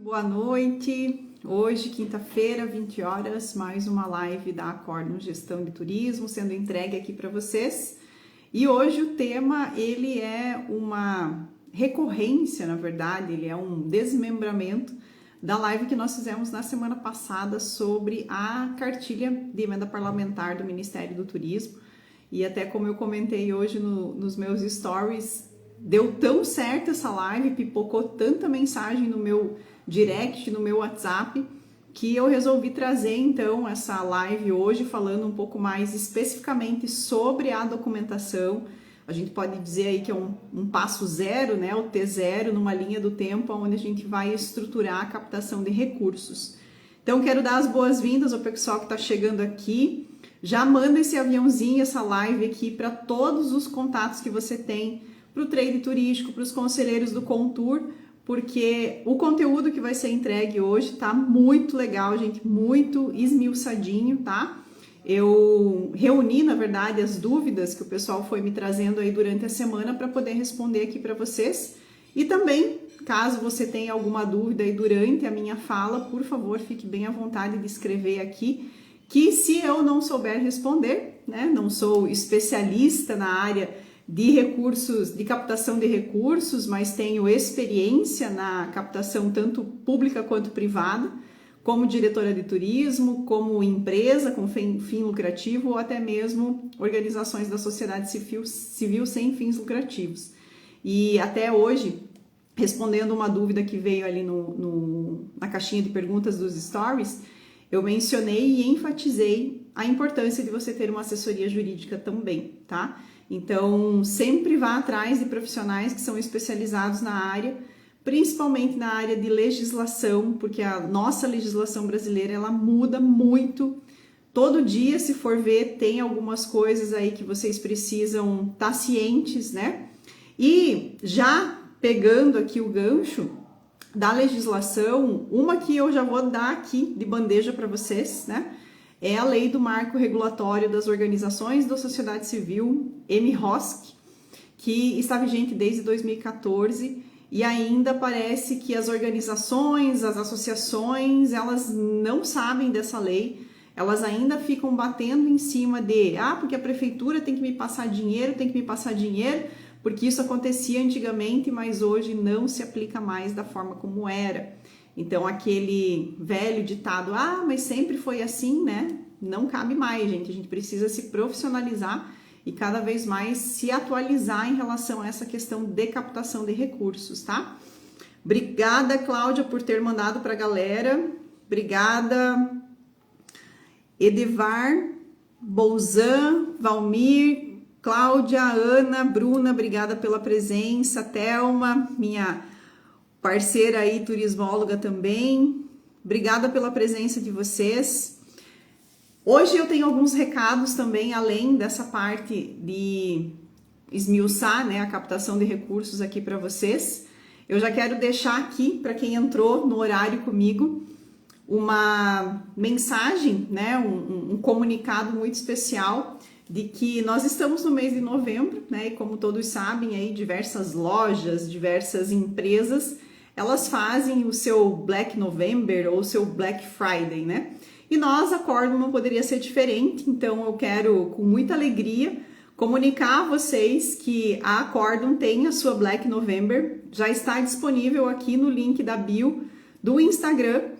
Boa noite. Hoje, quinta-feira, 20 horas, mais uma live da Acordum Gestão de Turismo sendo entregue aqui para vocês. E hoje o tema, ele é uma recorrência, na verdade, ele é um desmembramento da live que nós fizemos na semana passada sobre a cartilha de emenda parlamentar do Ministério do Turismo. E até como eu comentei hoje nos meus stories, deu tão certo essa live, pipocou tanta mensagem no meu direct, no meu WhatsApp, que eu resolvi trazer então essa live hoje falando um pouco mais especificamente sobre a documentação. A gente pode dizer aí que é um passo zero, né, o T0 numa linha do tempo, onde a gente vai estruturar a captação de recursos. Então quero dar as boas-vindas ao pessoal que está chegando aqui. Já manda esse aviãozinho, essa live aqui para todos os contatos que você tem, para o trade turístico, para os conselheiros do Contour, porque o conteúdo que vai ser entregue hoje tá muito legal, gente, muito esmiuçadinho, tá? Eu reuni, na verdade, as dúvidas que o pessoal foi me trazendo aí durante a semana para poder responder aqui para vocês. E também, caso você tenha alguma dúvida aí durante a minha fala, por favor, fique bem à vontade de escrever aqui, que se eu não souber responder, né, não sou especialista na área de recursos, de captação de recursos, mas tenho experiência na captação tanto pública quanto privada, como diretora de turismo, como empresa com fim lucrativo ou até mesmo organizações da sociedade civil sem fins lucrativos. E até hoje, respondendo uma dúvida que veio ali na caixinha de perguntas dos stories, eu mencionei e enfatizei a importância de você ter uma assessoria jurídica também, tá? Então, sempre vá atrás de profissionais que são especializados na área, principalmente na área de legislação, porque a nossa legislação brasileira, ela muda muito. Todo dia, se for ver, tem algumas coisas aí que vocês precisam estar cientes, né? E já pegando aqui o gancho da legislação, uma que eu já vou dar aqui de bandeja para vocês, né? É a Lei do Marco Regulatório das Organizações da Sociedade Civil, MROSC, que está vigente desde 2014 e ainda parece que as organizações, as associações, elas não sabem dessa lei, elas ainda ficam batendo em cima de, porque a prefeitura tem que me passar dinheiro, porque isso acontecia antigamente, mas hoje não se aplica mais da forma como era. Então, aquele velho ditado, mas sempre foi assim, né? Não cabe mais, gente. A gente precisa se profissionalizar e cada vez mais se atualizar em relação a essa questão de captação de recursos, tá? Obrigada, Cláudia, por ter mandado para a galera. Obrigada, Edivar, Bolzan, Valmir, Cláudia, Ana, Bruna, obrigada pela presença. Thelma, minha parceira aí, turismóloga também. Obrigada pela presença de vocês. Hoje eu tenho alguns recados também, além dessa parte de esmiuçar, né, a captação de recursos aqui para vocês. Eu já quero deixar aqui, para quem entrou no horário comigo, uma mensagem, né, um comunicado muito especial de que nós estamos no mês de novembro, né, e como todos sabem, aí diversas lojas, diversas empresas, elas fazem o seu Black November ou o seu Black Friday, né? E nós, Acordum, não poderia ser diferente, então eu quero, com muita alegria, comunicar a vocês que a Acordum tem a sua Black November, já está disponível aqui no link da bio do Instagram,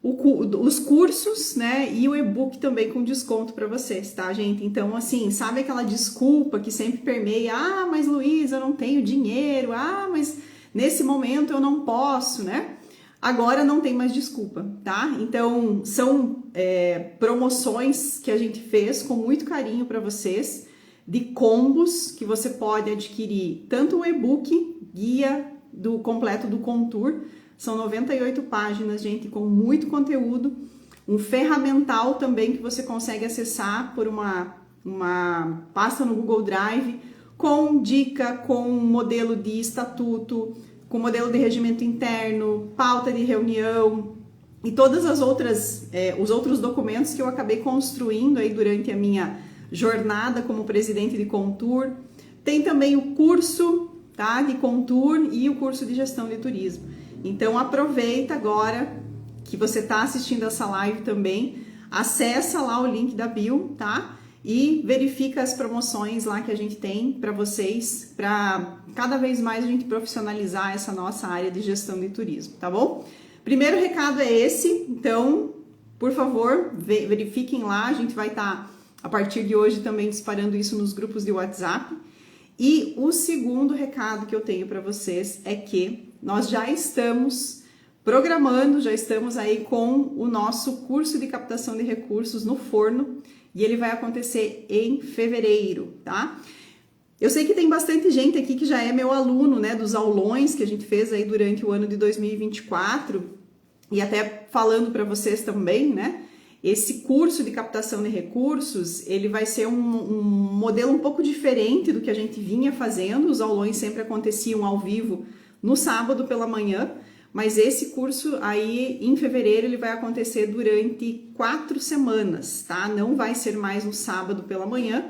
os cursos, né, e o e-book também com desconto para vocês, tá, gente? Então, assim, sabe aquela desculpa que sempre permeia, mas Luiz, eu não tenho dinheiro, mas nesse momento eu não posso, né? Agora não tem mais desculpa, tá? Então, são promoções que a gente fez com muito carinho para vocês, de combos que você pode adquirir, tanto o e-book, guia completo do Contour, são 98 páginas, gente, com muito conteúdo, um ferramental também que você consegue acessar por uma pasta no Google Drive, com dica, com modelo de estatuto, com modelo de regimento interno, pauta de reunião e todas as outras, os outros documentos que eu acabei construindo aí durante a minha jornada como presidente de Contour. Tem também o curso, tá, de Contour e o curso de gestão de turismo. Então aproveita agora que você está assistindo essa live também, acessa lá o link da bio, tá? E verifica as promoções lá que a gente tem para vocês, para cada vez mais a gente profissionalizar essa nossa área de gestão de turismo, tá bom? Primeiro recado é esse, então, por favor, verifiquem lá, a gente vai estar, a partir de hoje, também disparando isso nos grupos de WhatsApp. E o segundo recado que eu tenho para vocês é que nós já estamos programando, já estamos aí com o nosso curso de captação de recursos no forno e ele vai acontecer em fevereiro, tá? Eu sei que tem bastante gente aqui que já é meu aluno, né, dos aulões que a gente fez aí durante o ano de 2024 e até falando para vocês também, né? Esse curso de captação de recursos, ele vai ser um modelo um pouco diferente do que a gente vinha fazendo, os aulões sempre aconteciam ao vivo no sábado pela manhã, mas esse curso aí, em fevereiro, ele vai acontecer durante 4 semanas, tá? Não vai ser mais no sábado pela manhã,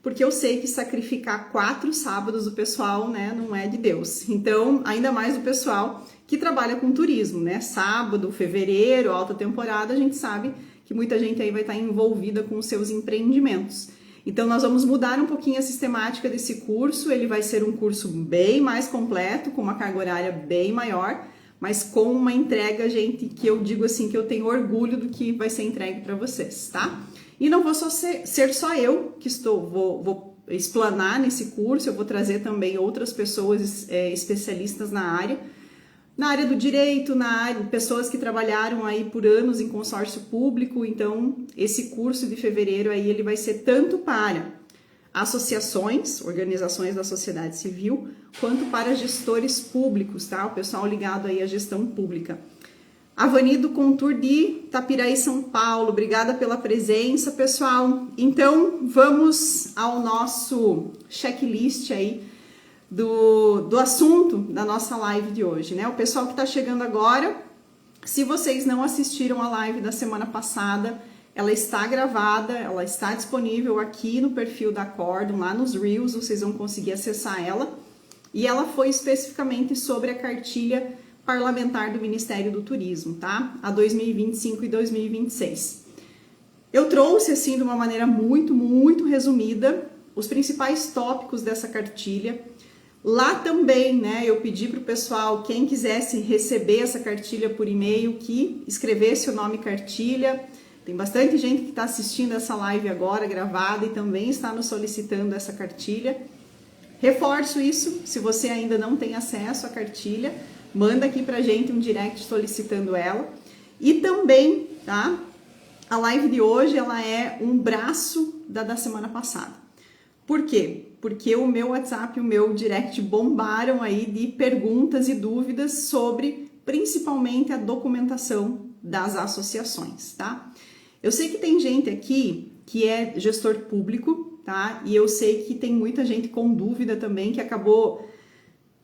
porque eu sei que sacrificar 4 sábados do pessoal, né, não é de Deus. Então, ainda mais o pessoal que trabalha com turismo, né? Sábado, fevereiro, alta temporada, a gente sabe que muita gente aí vai estar envolvida com os seus empreendimentos. Então, nós vamos mudar um pouquinho a sistemática desse curso, ele vai ser um curso bem mais completo, com uma carga horária bem maior, mas com uma entrega, gente, que eu digo assim, que eu tenho orgulho do que vai ser entregue para vocês, tá? E não vou ser só eu que vou explanar nesse curso, eu vou trazer também outras pessoas especialistas na área do direito, pessoas que trabalharam aí por anos em consórcio público. Então, esse curso de fevereiro aí, ele vai ser tanto para associações, organizações da sociedade civil, quanto para gestores públicos, tá? O pessoal ligado aí à gestão pública. Avani do Contour de Itapiraí, São Paulo, obrigada pela presença, pessoal. Então, vamos ao nosso checklist aí do assunto da nossa live de hoje, né? O pessoal que está chegando agora, se vocês não assistiram a live da semana passada, ela está gravada, ela está disponível aqui no perfil da Acordum, lá nos Reels, vocês vão conseguir acessar ela. E ela foi especificamente sobre a cartilha parlamentar do Ministério do Turismo, tá? A 2025 e 2026. Eu trouxe, assim, de uma maneira muito, muito resumida, os principais tópicos dessa cartilha. Lá também, né, eu pedi para o pessoal, quem quisesse receber essa cartilha por e-mail, que escrevesse o nome cartilha. Tem bastante gente que está assistindo essa live agora, gravada, e também está nos solicitando essa cartilha. Reforço isso, se você ainda não tem acesso à cartilha, manda aqui pra gente um direct solicitando ela. E também, tá? A live de hoje, ela é um braço da semana passada. Por quê? Porque o meu WhatsApp e o meu direct bombaram aí de perguntas e dúvidas sobre, principalmente, a documentação das associações, tá? Eu sei que tem gente aqui que é gestor público, tá? E eu sei que tem muita gente com dúvida também, que acabou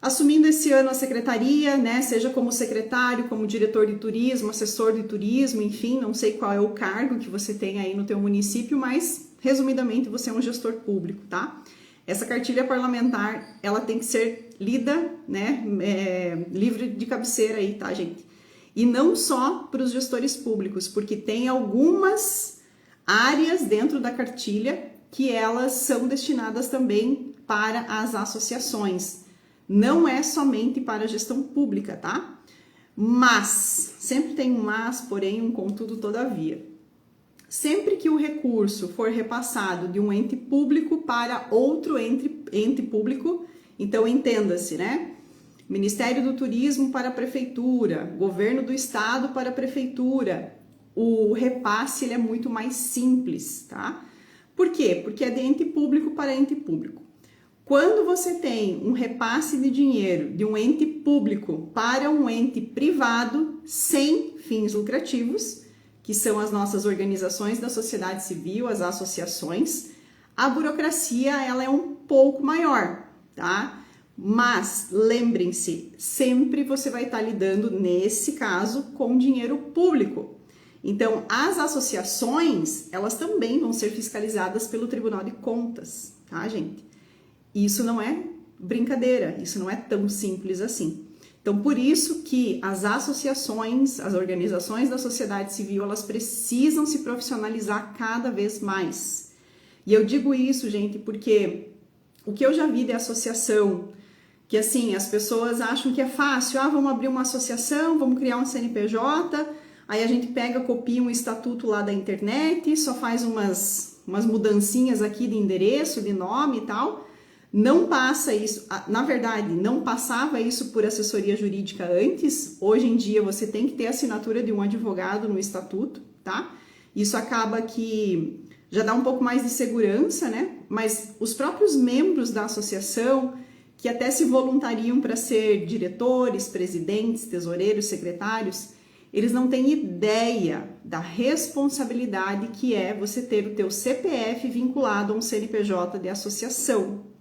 assumindo esse ano a secretaria, né? Seja como secretário, como diretor de turismo, assessor de turismo, enfim, não sei qual é o cargo que você tem aí no teu município, mas, resumidamente, você é um gestor público, tá? Essa cartilha parlamentar, ela tem que ser lida, né? Livre de cabeceira aí, tá, gente? E não só para os gestores públicos, porque tem algumas áreas dentro da cartilha que elas são destinadas também para as associações. Não é somente para a gestão pública, tá? Mas, sempre tem um mas, porém, um contudo, todavia. Sempre que o recurso for repassado de um ente público para outro ente público, então entenda-se, né? Ministério do Turismo para a Prefeitura, Governo do Estado para a Prefeitura, o repasse ele é muito mais simples, tá? Por quê? Porque é de ente público para ente público. Quando você tem um repasse de dinheiro de um ente público para um ente privado sem fins lucrativos, que são as nossas organizações da sociedade civil, as associações, a burocracia ela é um pouco maior, tá? Mas lembrem-se, sempre você vai estar lidando, nesse caso, com dinheiro público. Então, as associações, elas também vão ser fiscalizadas pelo Tribunal de Contas, tá, gente? Isso não é brincadeira, isso não é tão simples assim. Então, por isso que as associações, as organizações da sociedade civil, elas precisam se profissionalizar cada vez mais. E eu digo isso, gente, porque o que eu já vi de associação, que assim, as pessoas acham que é fácil, vamos abrir uma associação, vamos criar um CNPJ, aí a gente pega, copia um estatuto lá da internet, só faz umas mudancinhas aqui de endereço, de nome e tal. Não passa isso, na verdade, não passava isso por assessoria jurídica antes. Hoje em dia você tem que ter a assinatura de um advogado no estatuto, tá? Isso acaba que já dá um pouco mais de segurança, né? Mas os próprios membros da associação, que até se voluntariam para ser diretores, presidentes, tesoureiros, secretários, eles não têm ideia da responsabilidade que é você ter o teu CPF vinculado a um CNPJ de associação.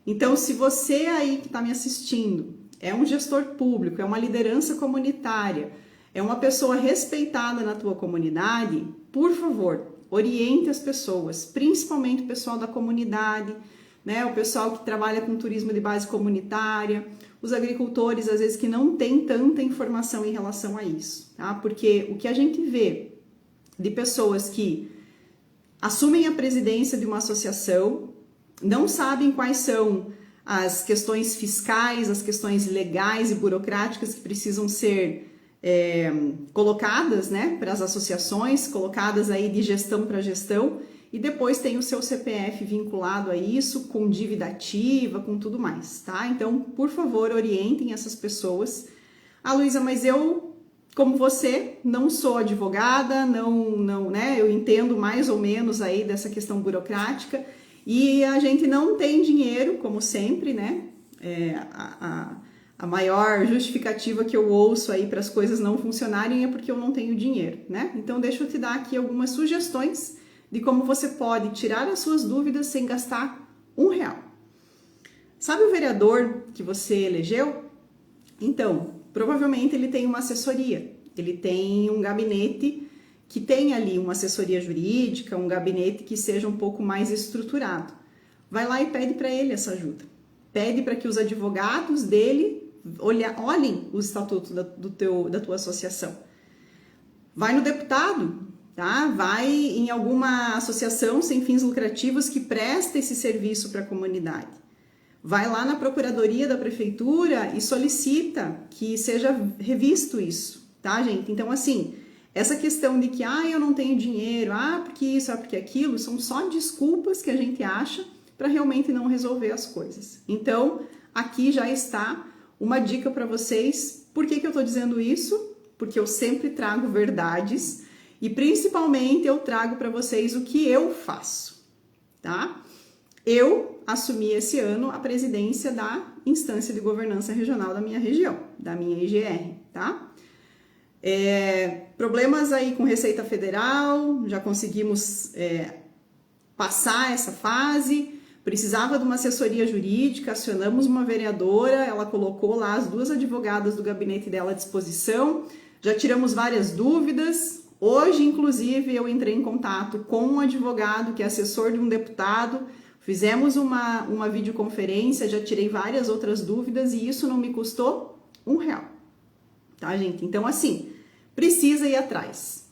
Então, se você aí que está me assistindo é um gestor público, é uma liderança comunitária, é uma pessoa respeitada na tua comunidade, por favor, oriente as pessoas, principalmente o pessoal da comunidade, né? O pessoal que trabalha com turismo de base comunitária, os agricultores, às vezes, que não têm tanta informação em relação a isso, tá? Porque o que a gente vê de pessoas que assumem a presidência de uma associação, não sabem quais são as questões fiscais, as questões legais e burocráticas que precisam ser colocadas, né, para as associações, colocadas aí de gestão para gestão, e depois tem o seu CPF vinculado a isso, com dívida ativa, com tudo mais, tá? Então, por favor, orientem essas pessoas. Luísa, mas eu, como você, não sou advogada, não, né, eu entendo mais ou menos aí dessa questão burocrática, e a gente não tem dinheiro, como sempre, né? A maior justificativa que eu ouço aí para as coisas não funcionarem é porque eu não tenho dinheiro, né? Então, deixa eu te dar aqui algumas sugestões de como você pode tirar as suas dúvidas sem gastar R$1. Sabe o vereador que você elegeu? Então, provavelmente ele tem uma assessoria, ele tem um gabinete que tem ali uma assessoria jurídica, um gabinete que seja um pouco mais estruturado. Vai lá e pede para ele essa ajuda. Pede para que os advogados dele olhem o estatuto da tua associação. Vai no deputado, tá? Vai em alguma associação sem fins lucrativos que presta esse serviço para a comunidade. Vai lá na procuradoria da prefeitura e solicita que seja revisto isso, tá, gente? Então, assim, essa questão de que, eu não tenho dinheiro, porque isso, porque aquilo, são só desculpas que a gente acha para realmente não resolver as coisas. Então, aqui já está uma dica para vocês. Por que eu estou dizendo isso? Porque eu sempre trago verdades e, principalmente, eu trago para vocês o que eu faço, tá? Eu assumi esse ano a presidência da instância de governança regional da minha região, da minha IGR, tá? Problemas aí com Receita Federal, já conseguimos passar essa fase, precisava de uma assessoria jurídica, acionamos uma vereadora, ela colocou lá as 2 advogadas do gabinete dela à disposição, já tiramos várias dúvidas. Hoje, inclusive, eu entrei em contato com um advogado que é assessor de um deputado, fizemos uma videoconferência, já tirei várias outras dúvidas e isso não me custou R$1. Tá, gente? Então, assim, precisa ir atrás,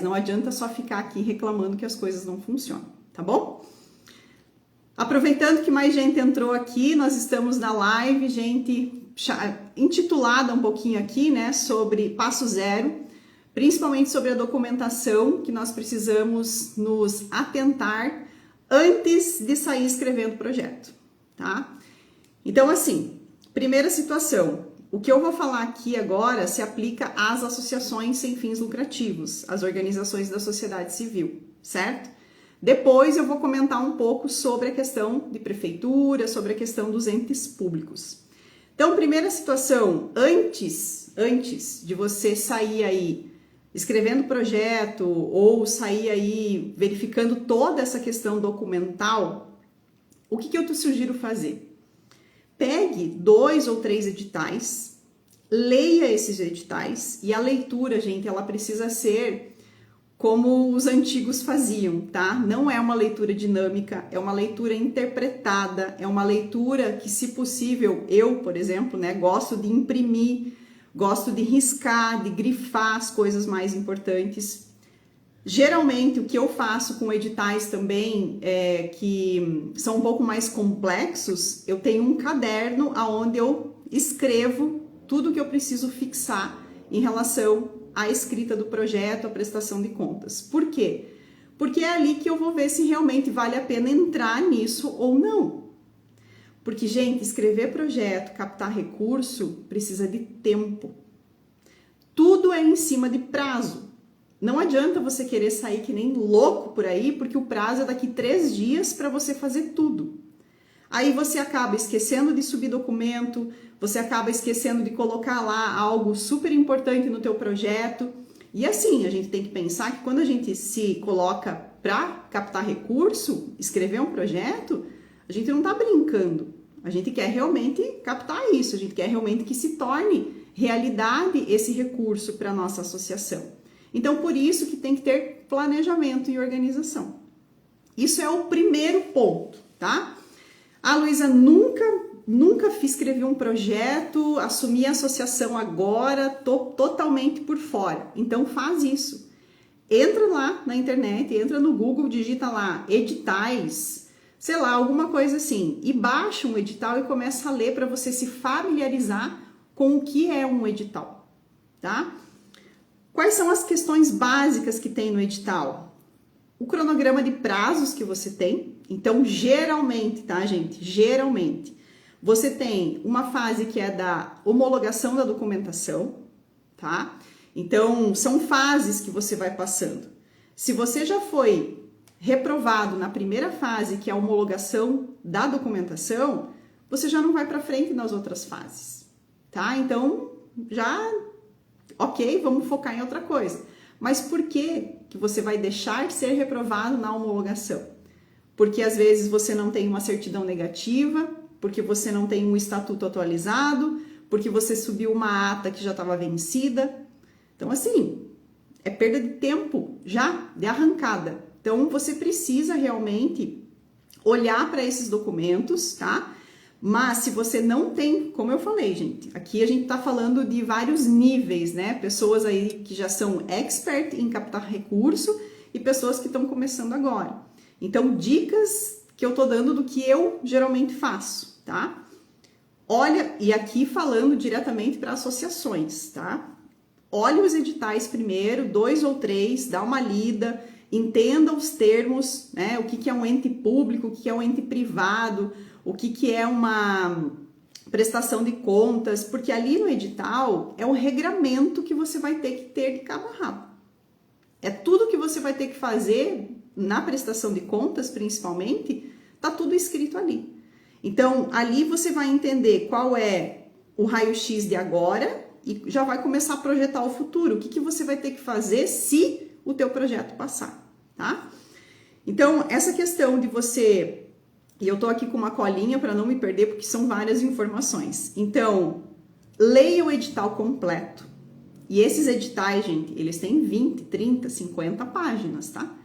não adianta só ficar aqui reclamando que as coisas não funcionam, tá bom? Aproveitando que mais gente entrou aqui, nós estamos na live, gente, intitulada um pouquinho aqui, né, sobre Passo Zero, principalmente sobre a documentação que nós precisamos nos atentar antes de sair escrevendo o projeto, tá? Então, assim, primeira situação, o que eu vou falar aqui agora se aplica às associações sem fins lucrativos, às organizações da sociedade civil, certo? Depois eu vou comentar um pouco sobre a questão de prefeitura, sobre a questão dos entes públicos. Então, primeira situação, antes de você sair aí escrevendo projeto ou sair aí verificando toda essa questão documental, o que eu te sugiro fazer? Pegue 2 ou 3 editais, leia esses editais, e a leitura, gente, ela precisa ser como os antigos faziam, tá? Não é uma leitura dinâmica, é uma leitura interpretada, é uma leitura que, se possível, eu, por exemplo, né, gosto de imprimir, gosto de riscar, de grifar as coisas mais importantes. Geralmente, o que eu faço com editais também, que são um pouco mais complexos, eu tenho um caderno onde eu escrevo tudo que eu preciso fixar em relação à escrita do projeto, à prestação de contas. Por quê? Porque é ali que eu vou ver se realmente vale a pena entrar nisso ou não. Porque, gente, escrever projeto, captar recurso, precisa de tempo. Tudo é em cima de prazo. Não adianta você querer sair que nem louco por aí, porque o prazo é daqui 3 dias para você fazer tudo. Aí você acaba esquecendo de subir documento, você acaba esquecendo de colocar lá algo super importante no teu projeto. E assim, a gente tem que pensar que quando a gente se coloca para captar recurso, escrever um projeto, a gente não está brincando. A gente quer realmente captar isso, a gente quer realmente que se torne realidade esse recurso para a nossa associação. Então, por isso que tem que ter planejamento e organização. Isso é o primeiro ponto, tá? Ah, Luísa, nunca escrevi um projeto, assumi a associação agora, tô totalmente por fora. Então, faz isso. Entra lá na internet, entra no Google, digita lá editais, sei lá, alguma coisa assim, e baixa um edital e começa a ler para você se familiarizar com o que é um edital, tá? Quais são as questões básicas que tem no edital? O cronograma de prazos que você tem. Então, geralmente, tá, gente? Geralmente, você tem uma fase que é da homologação da documentação, tá? Então, são fases que você vai passando. Se você já foi reprovado na primeira fase, que é a homologação da documentação, você já não vai para frente nas outras fases, tá? Então, ok, vamos focar em outra coisa. Mas por que você vai deixar de ser reprovado na homologação? Porque às vezes você não tem uma certidão negativa, porque você não tem um estatuto atualizado, porque você subiu uma ata que já estava vencida. Então, assim, é perda de tempo já, de arrancada. Então, você precisa realmente olhar para esses documentos, tá? Mas se você não tem, como eu falei, gente, aqui a gente está falando de vários níveis, né? Pessoas aí que já são expert em captar recurso e pessoas que estão começando agora. Então, dicas que eu tô dando do que eu geralmente faço, tá? Olha, e aqui falando diretamente para associações, tá? Olhe os editais primeiro, 2 ou 3, dá uma lida, entenda os termos, né? O que é um ente público, o que é um ente privado, o que é uma prestação de contas, porque ali no edital é o regramento que você vai ter que ter de cabo a rabo. É tudo que você vai ter que fazer na prestação de contas, principalmente, tá tudo escrito ali. Então, ali você vai entender qual é o raio-x de agora e já vai começar a projetar o futuro. O que você vai ter que fazer se o teu projeto passar, tá? Então, essa questão de você... E eu tô aqui com uma colinha para não me perder, porque são várias informações. Então, leia o edital completo. E esses editais, gente, eles têm 20, 30, 50 páginas, tá?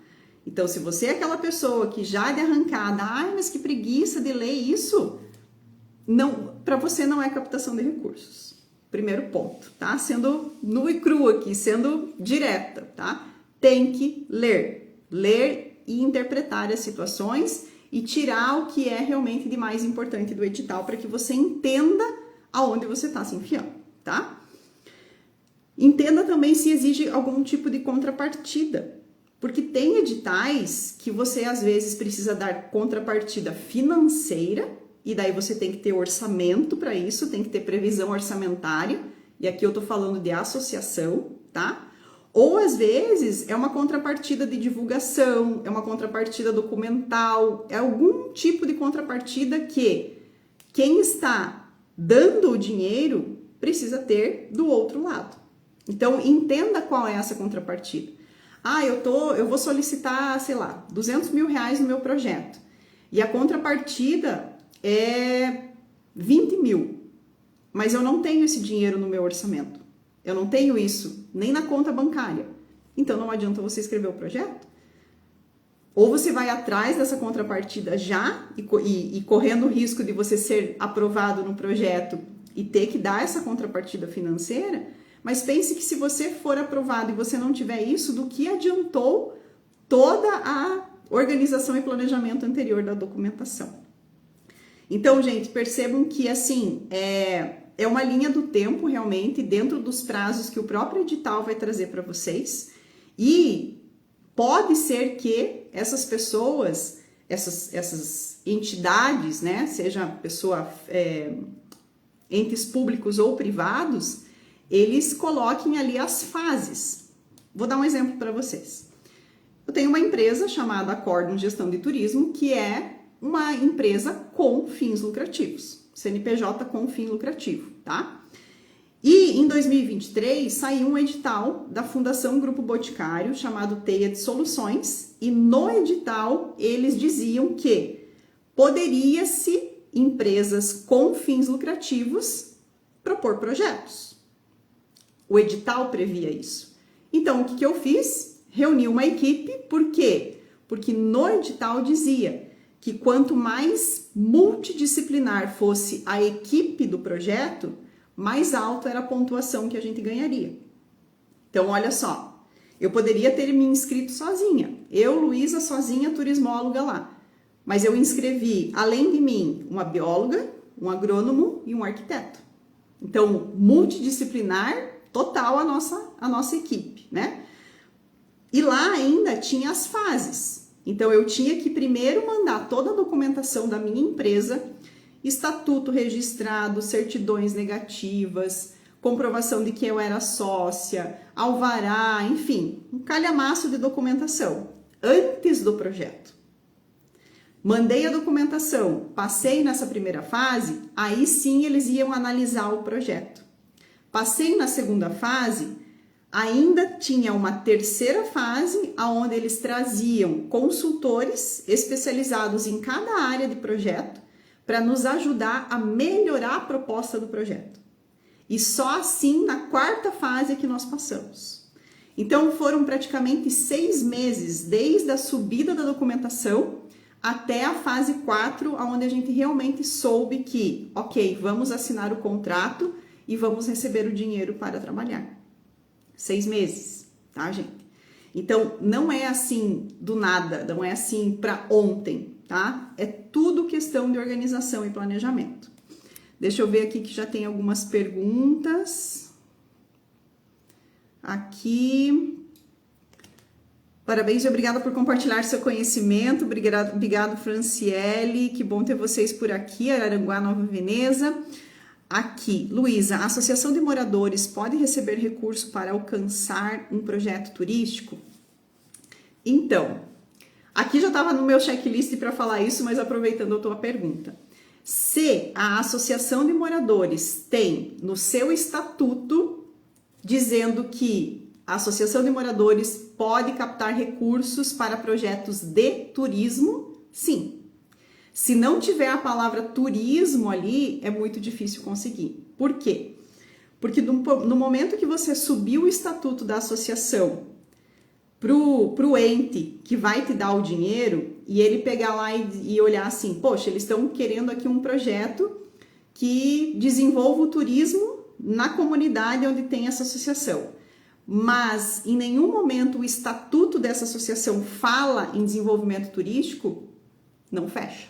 Então, se você é aquela pessoa que já de arrancada, ai, mas que preguiça de ler isso, não, para você não é captação de recursos. Primeiro ponto, tá? Sendo nu e cru aqui, sendo direta, tá? Tem que ler. Ler e interpretar as situações e tirar o que é realmente de mais importante do edital para que você entenda aonde você está se enfiando, tá? Entenda também se exige algum tipo de contrapartida, porque tem editais que você às vezes precisa dar contrapartida financeira e daí você tem que ter orçamento para isso, tem que ter previsão orçamentária, e aqui eu tô falando de associação, tá? Ou às vezes é uma contrapartida de divulgação, é uma contrapartida documental, é algum tipo de contrapartida que quem está dando o dinheiro precisa ter do outro lado. Então, entenda qual é essa contrapartida. Ah, eu vou solicitar, sei lá, 200 mil reais no meu projeto. E a contrapartida é 20 mil. Mas eu não tenho esse dinheiro no meu orçamento. Eu não tenho isso nem na conta bancária. Então não adianta você escrever o projeto. Ou você vai atrás dessa contrapartida já e correndo o risco de você ser aprovado no projeto e ter que dar essa contrapartida financeira, mas pense que se você for aprovado e você não tiver isso, do que adiantou toda a organização e planejamento anterior da documentação. Então, gente, percebam que assim, é uma linha do tempo realmente dentro dos prazos que o próprio edital vai trazer para vocês e pode ser que essas pessoas, essas entidades, né, seja entes públicos ou privados, eles coloquem ali as fases. Vou dar um exemplo para vocês. Eu tenho uma empresa chamada Acórdão Gestão de Turismo, que é uma empresa com fins lucrativos, CNPJ com fim lucrativo, tá? E em 2023 saiu um edital da Fundação Grupo Boticário chamado Teia de Soluções e no edital eles diziam que poderia-se empresas com fins lucrativos propor projetos. O edital previa isso. Então o que eu fiz? Reuni uma equipe, por quê? Porque no edital dizia que quanto mais multidisciplinar fosse a equipe do projeto, mais alta era a pontuação que a gente ganharia. Então, olha só, eu poderia ter me inscrito sozinha. Eu, Luísa, sozinha, turismóloga lá. Mas eu inscrevi, além de mim, uma bióloga, um agrônomo e um arquiteto. Então, multidisciplinar total a nossa equipe, né? E lá ainda tinha as fases. Então, eu tinha que primeiro mandar toda a documentação da minha empresa, estatuto registrado, certidões negativas, comprovação de que eu era sócia, alvará, enfim, um calhamaço de documentação antes do projeto. Mandei a documentação, passei nessa primeira fase, aí sim eles iam analisar o projeto. Passei na segunda fase, ainda tinha uma terceira fase, onde eles traziam consultores especializados em cada área de projeto, para nos ajudar a melhorar a proposta do projeto. E só assim, na quarta fase, é que nós passamos. Então, foram praticamente 6 meses, desde a subida da documentação até a fase 4, onde a gente realmente soube que, ok, vamos assinar o contrato e vamos receber o dinheiro para trabalhar. 6 meses, tá, gente? Então, não é assim do nada, não é assim para ontem, tá? É tudo questão de organização e planejamento. Deixa eu ver aqui que já tem algumas perguntas. Aqui. Parabéns e obrigada por compartilhar seu conhecimento. Obrigado, Franciele. Que bom ter vocês por aqui, Araranguá, Nova Veneza. Aqui, Luísa, a Associação de Moradores pode receber recurso para alcançar um projeto turístico? Então, aqui já estava no meu checklist para falar isso, mas aproveitando a tua pergunta. Se a Associação de Moradores tem no seu estatuto dizendo que a Associação de Moradores pode captar recursos para projetos de turismo, sim. Se não tiver a palavra turismo ali, é muito difícil conseguir. Por quê? Porque no momento que você subiu o estatuto da associação pro ente que vai te dar o dinheiro e ele pegar lá e olhar assim, poxa, eles estão querendo aqui um projeto que desenvolva o turismo na comunidade onde tem essa associação. Mas em nenhum momento o estatuto dessa associação fala em desenvolvimento turístico, não fecha.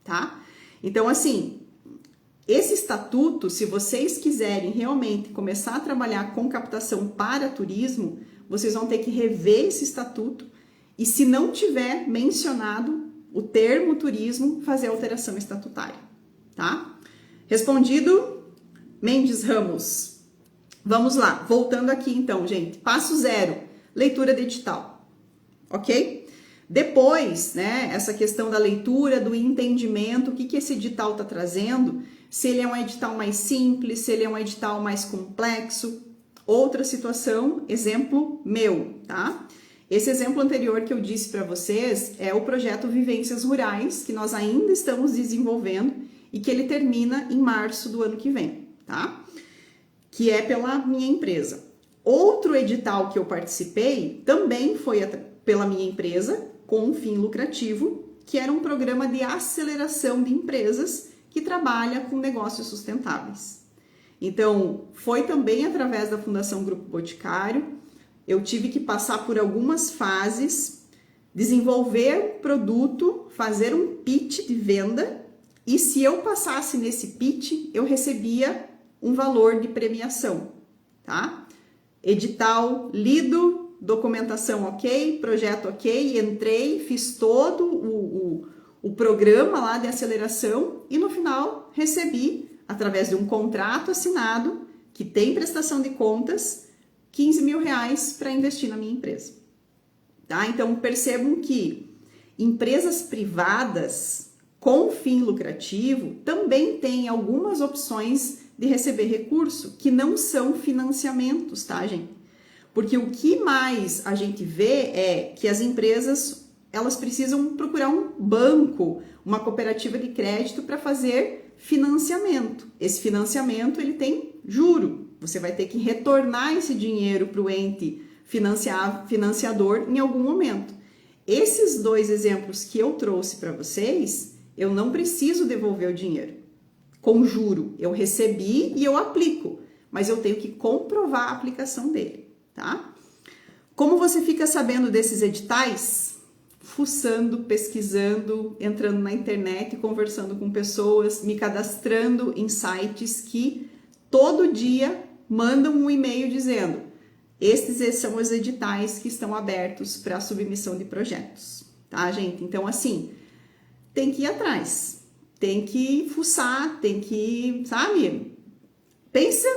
Tá? Então, assim, esse estatuto, se vocês quiserem realmente começar a trabalhar com captação para turismo, vocês vão ter que rever esse estatuto e, se não tiver mencionado o termo turismo, fazer alteração estatutária, tá? Respondido, Mendes Ramos. Vamos lá, voltando aqui então, gente. Passo 0, leitura de edital, ok? Depois, né, essa questão da leitura, do entendimento, o que esse edital está trazendo, se ele é um edital mais simples, se ele é um edital mais complexo. Outra situação, exemplo meu, tá? Esse exemplo anterior que eu disse para vocês é o projeto Vivências Rurais, que nós ainda estamos desenvolvendo e que ele termina em março do ano que vem, tá? Que é pela minha empresa. Outro edital que eu participei também foi pela minha empresa, com um fim lucrativo, que era um programa de aceleração de empresas que trabalha com negócios sustentáveis. Então, foi também através da Fundação Grupo Boticário. Eu tive que passar por algumas fases, desenvolver um produto, fazer um pitch de venda, e se eu passasse nesse pitch, eu recebia um valor de premiação, tá? Edital lido, documentação ok, projeto ok, entrei, fiz todo o programa lá de aceleração e no final recebi, através de um contrato assinado, que tem prestação de contas, R$15.000 para investir na minha empresa. Tá? Então, percebam que empresas privadas com fim lucrativo também têm algumas opções de receber recurso que não são financiamentos, tá, gente? Porque o que mais a gente vê é que as empresas, elas precisam procurar um banco, uma cooperativa de crédito para fazer financiamento. Esse financiamento, ele tem juro. Você vai ter que retornar esse dinheiro para o ente financiador em algum momento. Esses dois exemplos que eu trouxe para vocês, eu não preciso devolver o dinheiro com juro. Eu recebi e eu aplico, mas eu tenho que comprovar a aplicação dele, tá? Como você fica sabendo desses editais? Fuçando, pesquisando, entrando na internet, conversando com pessoas, me cadastrando em sites que todo dia mandam um e-mail dizendo: estes são os editais que estão abertos para a submissão de projetos, tá, gente? Então, assim, tem que ir atrás, tem que fuçar, tem que, sabe? Pensa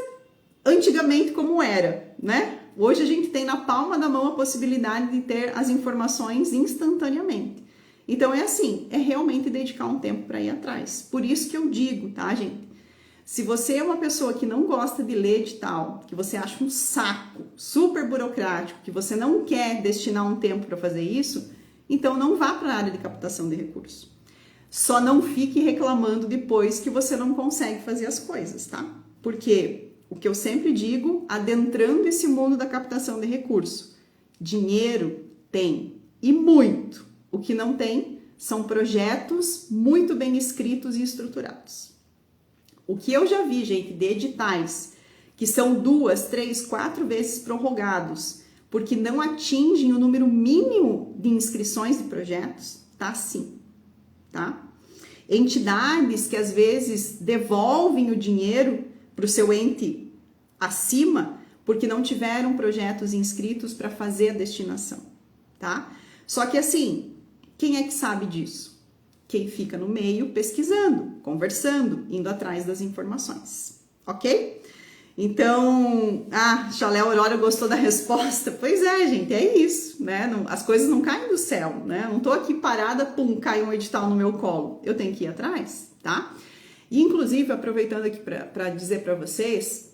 antigamente como era, né? Hoje a gente tem na palma da mão a possibilidade de ter as informações instantaneamente. Então é assim, é realmente dedicar um tempo para ir atrás. Por isso que eu digo, tá, gente? Se você é uma pessoa que não gosta de ler edital, que você acha um saco, super burocrático, que você não quer destinar um tempo para fazer isso, então não vá para a área de captação de recursos. Só não fique reclamando depois que você não consegue fazer as coisas, tá? Porque o que eu sempre digo, adentrando esse mundo da captação de recursos, dinheiro tem, e muito. O que não tem são projetos muito bem escritos e estruturados. O que eu já vi, gente, de editais que são 2, 3, 4 vezes prorrogados porque não atingem o número mínimo de inscrições de projetos, tá assim, tá? Entidades que às vezes devolvem o dinheiro para o seu ente acima porque não tiveram projetos inscritos para fazer a destinação, tá? Só que assim, quem é que sabe disso? Quem fica no meio pesquisando, conversando, indo atrás das informações, ok? Então, Chalé Aurora gostou da resposta? Pois é, gente, é isso, né? As coisas não caem do céu, né? Não tô aqui parada, pum, cai um edital no meu colo. Eu tenho que ir atrás, tá? E, inclusive, aproveitando aqui para dizer para vocês,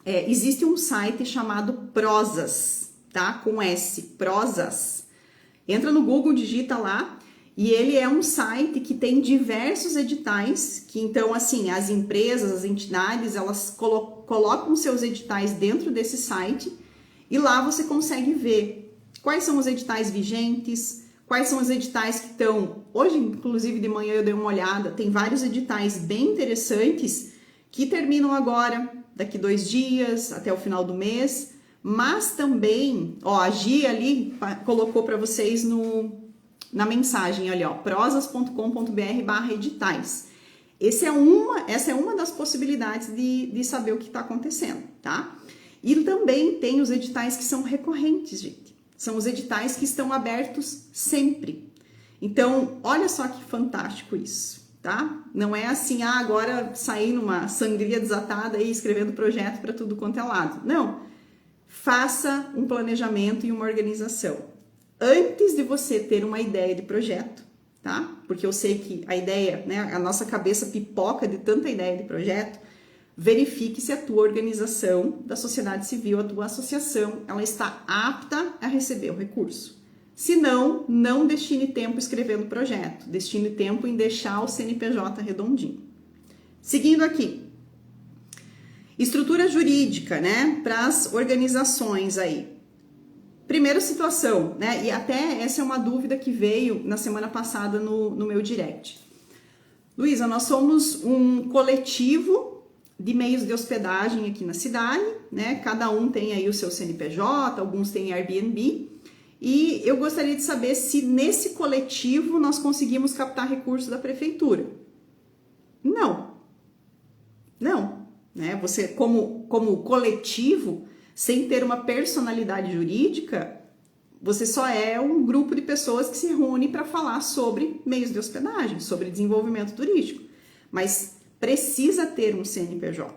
existe um site chamado Prozas, tá? Com S, Prozas. Entra no Google, digita lá, e ele é um site que tem diversos editais, que então, assim, as empresas, as entidades, elas colocam seus editais dentro desse site, e lá você consegue ver quais são os editais vigentes, quais são os editais que estão... Hoje, inclusive, de manhã eu dei uma olhada, tem vários editais bem interessantes que terminam agora, daqui 2 dias, até o final do mês, mas também, a Gi ali colocou para vocês na mensagem ali, prozas.com.br/editais. Essa é uma das possibilidades de saber o que está acontecendo, tá? E também tem os editais que são recorrentes, gente. São os editais que estão abertos sempre. Então, olha só que fantástico isso, tá? Não é assim, agora sair numa sangria desatada e escrevendo projeto para tudo quanto é lado. Não. Faça um planejamento e uma organização. Antes de você ter uma ideia de projeto, tá? Porque eu sei que a ideia, né, a nossa cabeça pipoca de tanta ideia de projeto, verifique se a tua organização da sociedade civil, a tua associação, ela está apta a receber o recurso. Se não, não destine tempo escrevendo projeto, destine tempo em deixar o CNPJ redondinho. Seguindo aqui. Estrutura jurídica, né, para as organizações aí. Primeira situação, né, e até essa é uma dúvida que veio na semana passada no meu direct. Luísa, nós somos um coletivo de meios de hospedagem aqui na cidade, né, cada um tem aí o seu CNPJ, alguns têm Airbnb, e eu gostaria de saber se nesse coletivo nós conseguimos captar recursos da prefeitura. Não, né? Você como coletivo, sem ter uma personalidade jurídica, você só é um grupo de pessoas que se reúne para falar sobre meios de hospedagem, sobre desenvolvimento turístico, mas precisa ter um CNPJ,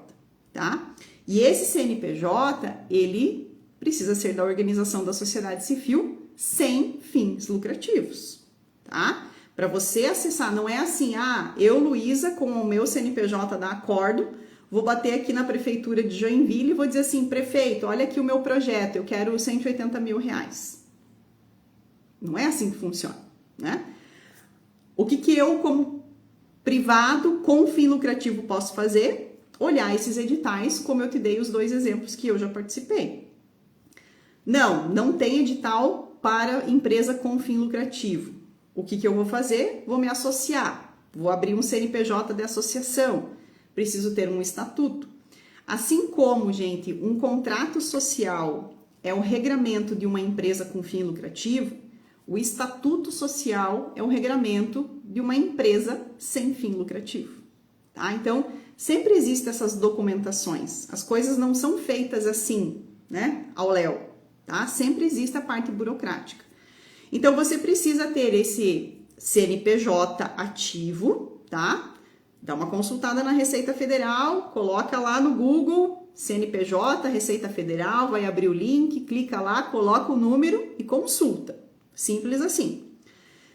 tá? E esse CNPJ, ele precisa ser da organização da sociedade civil sem fins lucrativos, tá? Para você acessar, não é assim, eu, Luísa, com o meu CNPJ da Acordo, vou bater aqui na prefeitura de Joinville e vou dizer assim, prefeito, olha aqui o meu projeto, eu quero 180 mil reais. Não é assim que funciona, né? O que eu, como privado, com fim lucrativo, posso fazer? Olhar esses editais, como eu te dei os 2 exemplos que eu já participei. Não tem edital para empresa com fim lucrativo. O que eu vou fazer? Vou me associar, vou abrir um CNPJ de associação, preciso ter um estatuto. Assim como, gente, um contrato social é o regramento de uma empresa com fim lucrativo, o estatuto social é o regramento de uma empresa sem fim lucrativo, tá? Então, sempre existem essas documentações. As coisas não são feitas assim, né, ao léu, tá? Sempre existe a parte burocrática. Então, você precisa ter esse CNPJ ativo, tá? Dá uma consultada na Receita Federal, coloca lá no Google, CNPJ, Receita Federal, vai abrir o link, clica lá, coloca o número e consulta. Simples assim.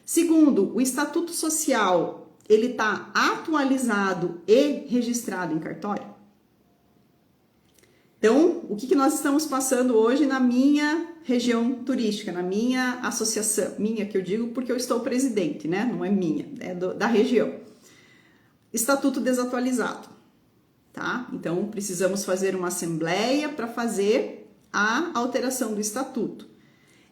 Segundo, o Estatuto Social, ele está atualizado e registrado em cartório? Então, o que nós estamos passando hoje na minha região turística, na minha associação, minha que eu digo porque eu estou presidente, né? Não é minha, é da região. Estatuto desatualizado, tá? Então, precisamos fazer uma assembleia para fazer a alteração do estatuto.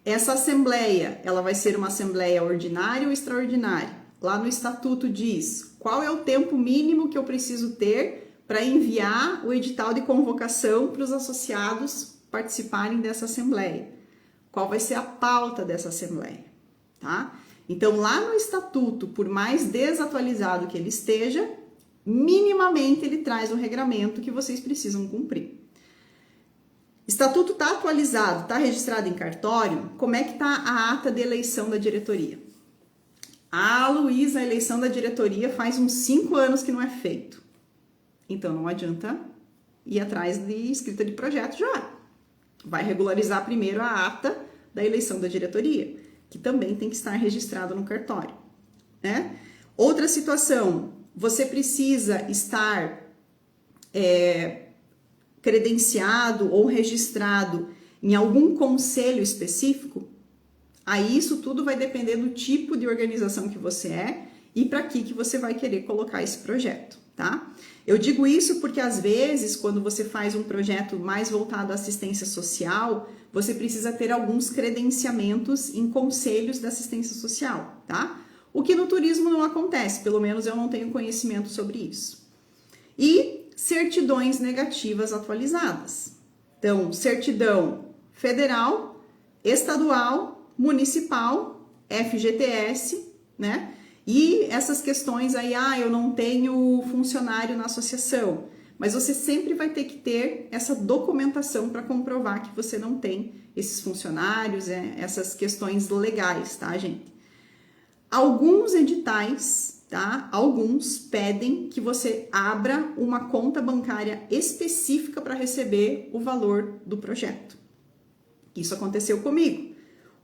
Essa assembleia, ela vai ser uma assembleia ordinária ou extraordinária? Lá no estatuto diz qual é o tempo mínimo que eu preciso ter para enviar o edital de convocação para os associados participarem dessa assembleia. Qual vai ser a pauta dessa assembleia, tá? Então, lá no estatuto, por mais desatualizado que ele esteja, minimamente ele traz o regramento que vocês precisam cumprir. Estatuto está atualizado, está registrado em cartório, como é que está a ata de eleição da diretoria? Luísa, a eleição da diretoria faz uns 5 anos que não é feito. Então, não adianta ir atrás de escrita de projeto já. Vai regularizar primeiro a ata da eleição da diretoria, que também tem que estar registrado no cartório, né? Outra situação, você precisa estar credenciado ou registrado em algum conselho específico? Aí isso tudo vai depender do tipo de organização que você é e para que você vai querer colocar esse projeto, tá? Eu digo isso porque às vezes, quando você faz um projeto mais voltado à assistência social, você precisa ter alguns credenciamentos em conselhos da assistência social, tá? O que no turismo não acontece, pelo menos eu não tenho conhecimento sobre isso. E certidões negativas atualizadas. Então, certidão federal, estadual, municipal, FGTS, né? E essas questões aí, eu não tenho funcionário na associação, mas você sempre vai ter que ter essa documentação para comprovar que você não tem esses funcionários, essas questões legais, tá, gente? Alguns editais, tá? Alguns pedem que você abra uma conta bancária específica para receber o valor do projeto. Isso aconteceu comigo.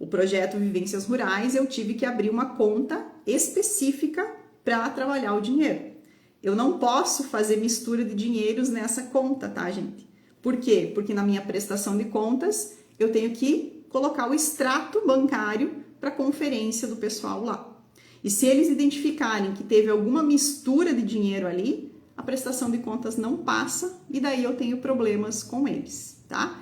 O projeto Vivências Rurais, eu tive que abrir uma conta específica para trabalhar o dinheiro. Eu não posso fazer mistura de dinheiros nessa conta, tá, gente? Por quê? Porque na minha prestação de contas, eu tenho que colocar o extrato bancário para conferência do pessoal lá. E se eles identificarem que teve alguma mistura de dinheiro ali, a prestação de contas não passa e daí eu tenho problemas com eles, tá?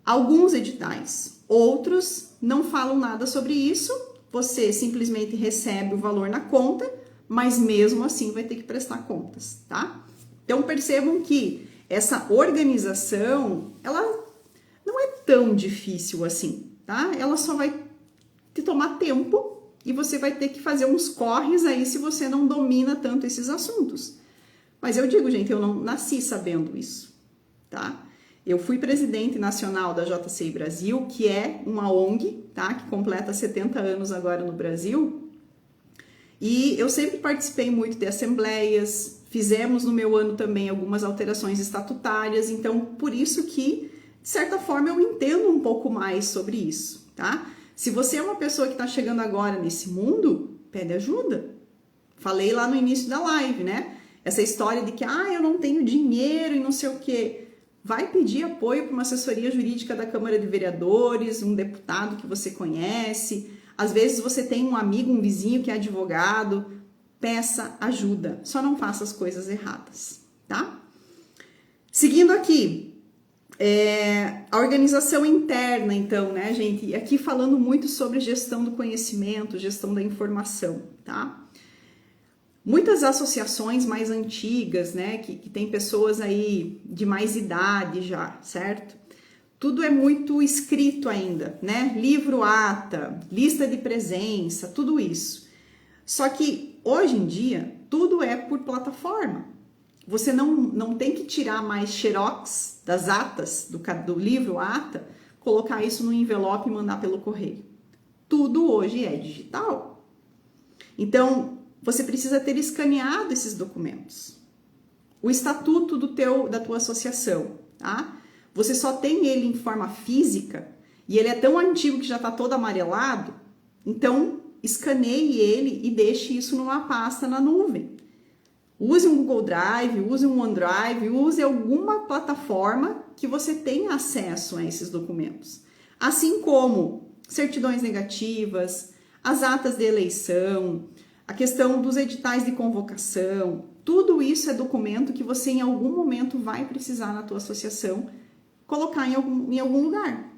Alguns editais, outros não falam nada sobre isso, você simplesmente recebe o valor na conta, mas mesmo assim vai ter que prestar contas, tá? Então percebam que essa organização, ela não é tão difícil assim, tá? Ela só vai te tomar tempo e você vai ter que fazer uns corres aí se você não domina tanto esses assuntos. Mas eu digo, gente, eu não nasci sabendo isso, tá? Eu fui presidente nacional da JCI Brasil, que é uma ONG, tá? Que completa 70 anos agora no Brasil. E eu sempre participei muito de assembleias, fizemos no meu ano também algumas alterações estatutárias, então por isso que, de certa forma, eu entendo um pouco mais sobre isso, tá? Se você é uma pessoa que está chegando agora nesse mundo, pede ajuda. Falei lá no início da live, né? Essa história de que, eu não tenho dinheiro e não sei o quê. Vai pedir apoio para uma assessoria jurídica da Câmara de Vereadores, um deputado que você conhece. Às vezes você tem um amigo, um vizinho que é advogado. Peça ajuda. Só não faça as coisas erradas, tá? Seguindo aqui. A organização interna, então, né, gente? Aqui falando muito sobre gestão do conhecimento, gestão da informação, tá? Muitas associações mais antigas, né, que tem pessoas aí de mais idade já, certo? Tudo é muito escrito ainda, né? Livro ata, lista de presença, tudo isso. Só que hoje em dia, tudo é por plataforma. Você não tem que tirar mais xerox das atas, do livro ata, colocar isso no envelope e mandar pelo correio. Tudo hoje é digital. Então, você precisa ter escaneado esses documentos. O estatuto da tua associação, tá? Você só tem ele em forma física e ele é tão antigo que já está todo amarelado, então escaneie ele e deixe isso numa pasta na nuvem. Use um Google Drive, use um OneDrive, use alguma plataforma que você tenha acesso a esses documentos. Assim como certidões negativas, as atas de eleição, a questão dos editais de convocação, tudo isso é documento que você em algum momento vai precisar na tua associação colocar em algum lugar.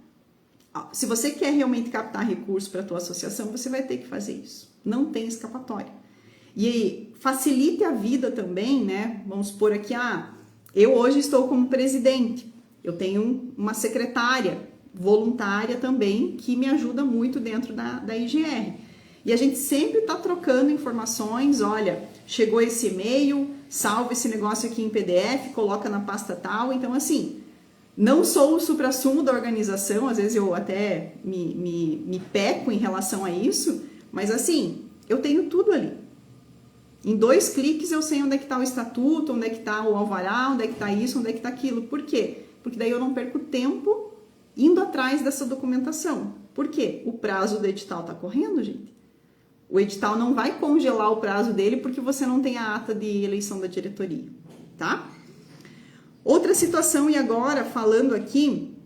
Se você quer realmente captar recursos para a tua associação, você vai ter que fazer isso. Não tem escapatória. E facilite a vida também, né? Vamos supor aqui, eu hoje estou como presidente, eu tenho uma secretária voluntária também que me ajuda muito dentro da IGR. E a gente sempre está trocando informações, olha, chegou esse e-mail, salva esse negócio aqui em PDF, coloca na pasta tal. Então, assim, não sou o suprassumo da organização, às vezes eu até me peco em relação a isso, mas assim, eu tenho tudo ali. Em 2 cliques eu sei onde é que está o estatuto, onde é que está o alvará, onde é que está isso, onde é que está aquilo. Por quê? Porque daí eu não perco tempo indo atrás dessa documentação. Por quê? O prazo do edital está correndo, gente. O edital não vai congelar o prazo dele porque você não tem a ata de eleição da diretoria, tá? Outra situação, e agora falando aqui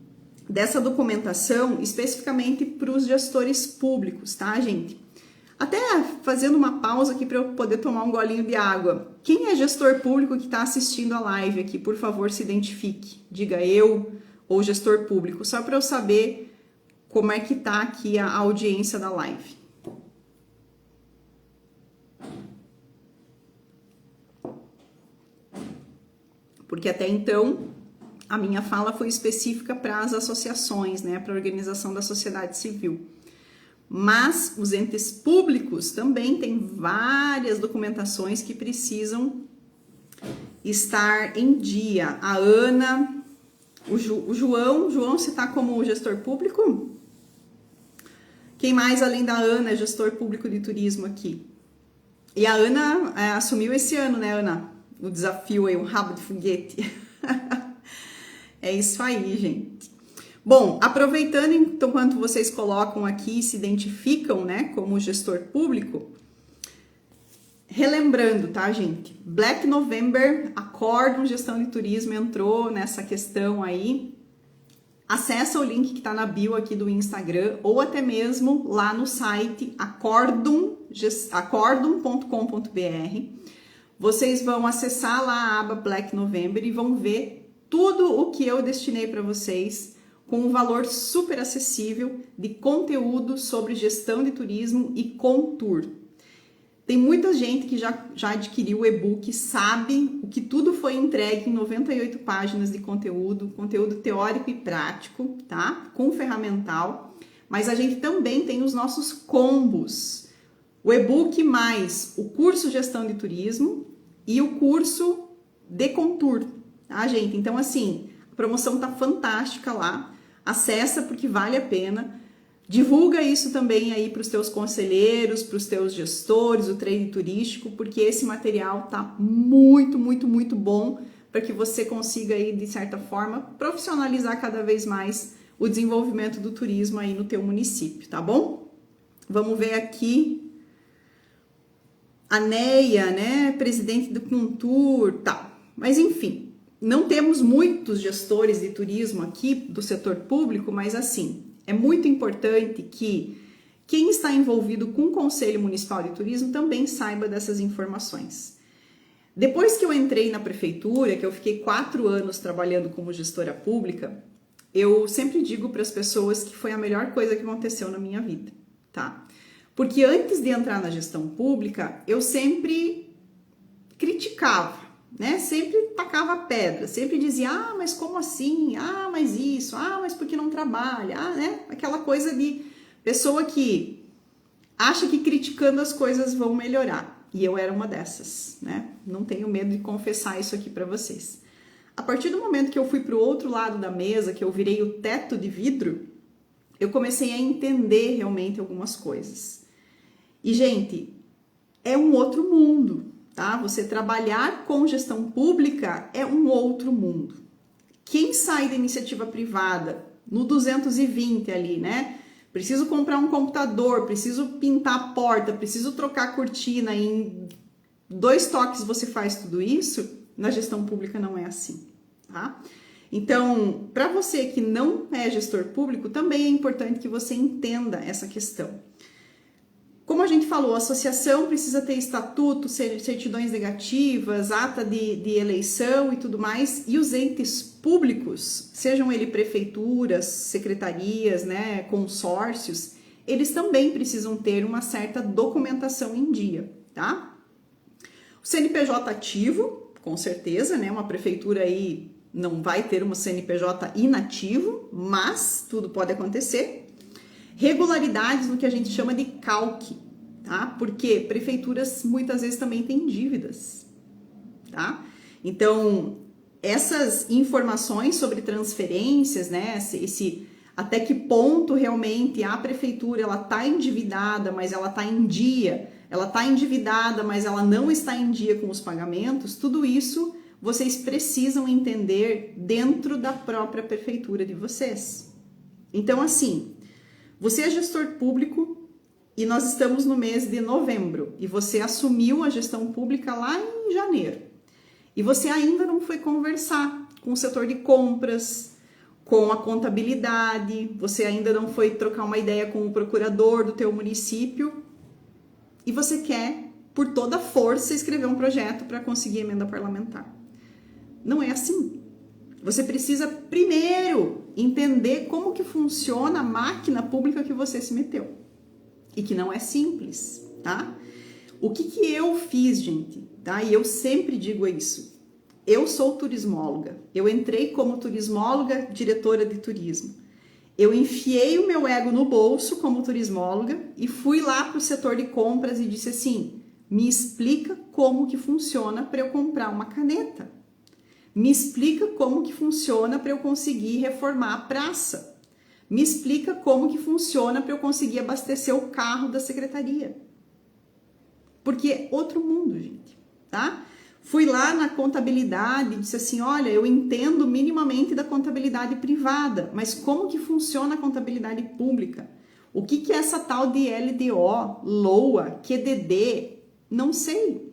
dessa documentação especificamente para os gestores públicos, tá, gente? Até fazendo uma pausa aqui para eu poder tomar um golinho de água. Quem é gestor público que está assistindo a live aqui, por favor, se identifique. Diga eu ou gestor público, só para eu saber como é que tá aqui a audiência da live. Porque até então a minha fala foi específica para as associações, né, para a organização da sociedade civil. Mas os entes públicos também têm várias documentações que precisam estar em dia. A Ana, o João, você está como gestor público? Quem mais além da Ana é gestor público de turismo aqui? E a Ana assumiu esse ano, né, Ana? O desafio aí, um rabo de foguete. É isso aí, gente. Bom, aproveitando enquanto vocês colocam aqui e se identificam, né, como gestor público, relembrando, tá, gente? Black November, Acórdão Gestão de Turismo entrou nessa questão aí. Acessa o link que tá na bio aqui do Instagram ou até mesmo lá no site acordum.com.br. vocês vão acessar lá a aba Black November e vão ver tudo o que eu destinei para vocês com um valor super acessível de conteúdo sobre gestão de turismo e com tour. Tem muita gente que já adquiriu o e-book, sabe o que tudo foi entregue em 98 páginas de conteúdo teórico e prático, tá? Com ferramental. Mas a gente também tem os nossos combos. O e-book mais o curso Gestão de Turismo e o curso de Contour, tá, gente? Então, assim, a promoção tá fantástica lá. Acessa porque vale a pena. Divulga isso também aí para os teus conselheiros, para os teus gestores, o trade turístico, porque esse material tá muito, muito, muito bom para que você consiga aí, de certa forma, profissionalizar cada vez mais o desenvolvimento do turismo aí no teu município, tá bom? Vamos ver aqui a Neia, né, presidente do Contour, tá. Mas enfim, não temos muitos gestores de turismo aqui do setor público, mas assim, é muito importante que quem está envolvido com o Conselho Municipal de Turismo também saiba dessas informações. Depois que eu entrei na prefeitura, que eu fiquei 4 anos trabalhando como gestora pública, eu sempre digo para as pessoas que foi a melhor coisa que aconteceu na minha vida, tá? Porque antes de entrar na gestão pública, eu sempre criticava, né? Sempre tacava pedra, sempre dizia, ah, mas como assim? Ah, mas isso, ah, mas por que não trabalha? Ah, né? Aquela coisa de pessoa que acha que criticando as coisas vão melhorar. E eu era uma dessas, né? Não tenho medo de confessar isso aqui para vocês. A partir do momento que eu fui para o outro lado da mesa, que eu virei o teto de vidro, eu comecei a entender realmente algumas coisas. E, gente, é um outro mundo, tá? Você trabalhar com gestão pública é um outro mundo. Quem sai da iniciativa privada, no 220 ali, né? Preciso comprar um computador, preciso pintar a porta, preciso trocar a cortina, em 2 toques você faz tudo isso. Na gestão pública não é assim, tá? Então, para você que não é gestor público, também é importante que você entenda essa questão. Como a gente falou, a associação precisa ter estatuto, certidões negativas, ata de eleição e tudo mais, e os entes públicos, sejam eles prefeituras, secretarias, né, consórcios, eles também precisam ter uma certa documentação em dia, tá? O CNPJ ativo, com certeza, né? Uma prefeitura aí não vai ter um CNPJ inativo, mas tudo pode acontecer. Regularidades no que a gente chama de calque, tá? Porque prefeituras muitas vezes também têm dívidas, tá? Então, essas informações sobre transferências, né? Até que ponto realmente a prefeitura ela tá endividada, mas ela tá em dia. Ela está endividada, mas ela não está em dia com os pagamentos, tudo isso vocês precisam entender dentro da própria prefeitura de vocês. Então, assim, você é gestor público e nós estamos no mês de novembro e você assumiu a gestão pública lá em janeiro. E você ainda não foi conversar com o setor de compras, com a contabilidade, você ainda não foi trocar uma ideia com o procurador do teu município, e você quer, por toda força, escrever um projeto para conseguir emenda parlamentar. Não é assim. Você precisa primeiro entender como que funciona a máquina pública que você se meteu. E que não é simples, tá? O que eu fiz, gente, tá? E eu sempre digo isso. Eu sou turismóloga. Eu entrei como turismóloga, diretora de turismo. Eu enfiei o meu ego no bolso como turismóloga e fui lá para o setor de compras e disse assim, me explica como que funciona para eu comprar uma caneta. Me explica como que funciona para eu conseguir reformar a praça. Me explica como que funciona para eu conseguir abastecer o carro da secretaria. Porque é outro mundo, gente, tá? Fui lá na contabilidade e disse assim, olha, eu entendo minimamente da contabilidade privada, mas como que funciona a contabilidade pública? O que é essa tal de LDO, LOA, QDD? Não sei.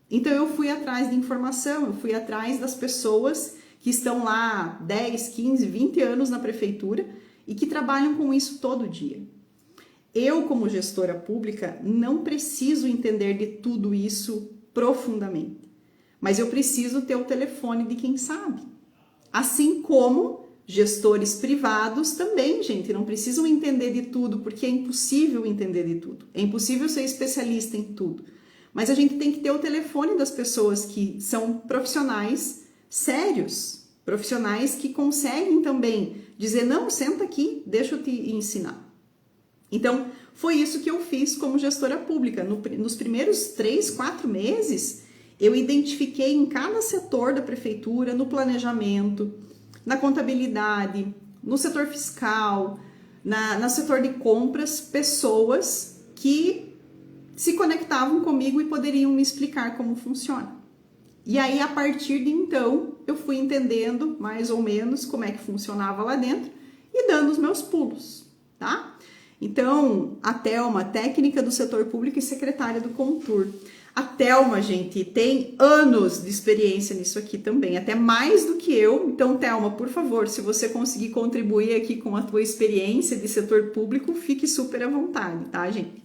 Então eu fui atrás de informação, eu fui atrás das pessoas que estão lá 10, 15, 20 anos na prefeitura e que trabalham com isso todo dia. Eu, como gestora pública, não preciso entender de tudo isso profundamente. Mas eu preciso ter o telefone de quem sabe. Assim como gestores privados também, gente, não precisam entender de tudo, porque é impossível entender de tudo. É impossível ser especialista em tudo. Mas a gente tem que ter o telefone das pessoas que são profissionais sérios, profissionais que conseguem também dizer, não, senta aqui, deixa eu te ensinar. Então, foi isso que eu fiz como gestora pública. Nos primeiros 3, 4 meses, eu identifiquei em cada setor da prefeitura, no planejamento, na contabilidade, no setor fiscal, no setor de compras, pessoas que se conectavam comigo e poderiam me explicar como funciona. E aí, a partir de então, eu fui entendendo mais ou menos como é que funcionava lá dentro e dando os meus pulos, tá? Então, a Thelma, técnica do setor público e secretária do Contur. A Thelma, gente, tem anos de experiência nisso aqui também, até mais do que eu. Então, Thelma, por favor, se você conseguir contribuir aqui com a tua experiência de setor público, fique super à vontade, tá, gente?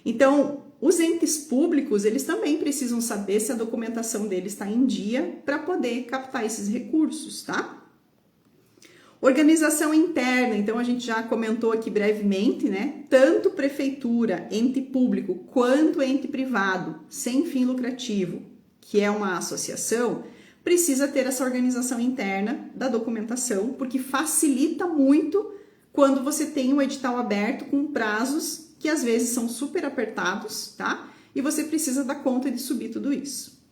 Então, os entes públicos, eles também precisam saber se a documentação deles está em dia para poder captar esses recursos, tá? Organização interna, então a gente já comentou aqui brevemente, né? Tanto prefeitura, ente público, quanto ente privado, sem fim lucrativo, que é uma associação, precisa ter essa organização interna da documentação, porque facilita muito quando você tem um edital aberto com prazos que às vezes são super apertados, tá? E você precisa dar conta de subir tudo isso.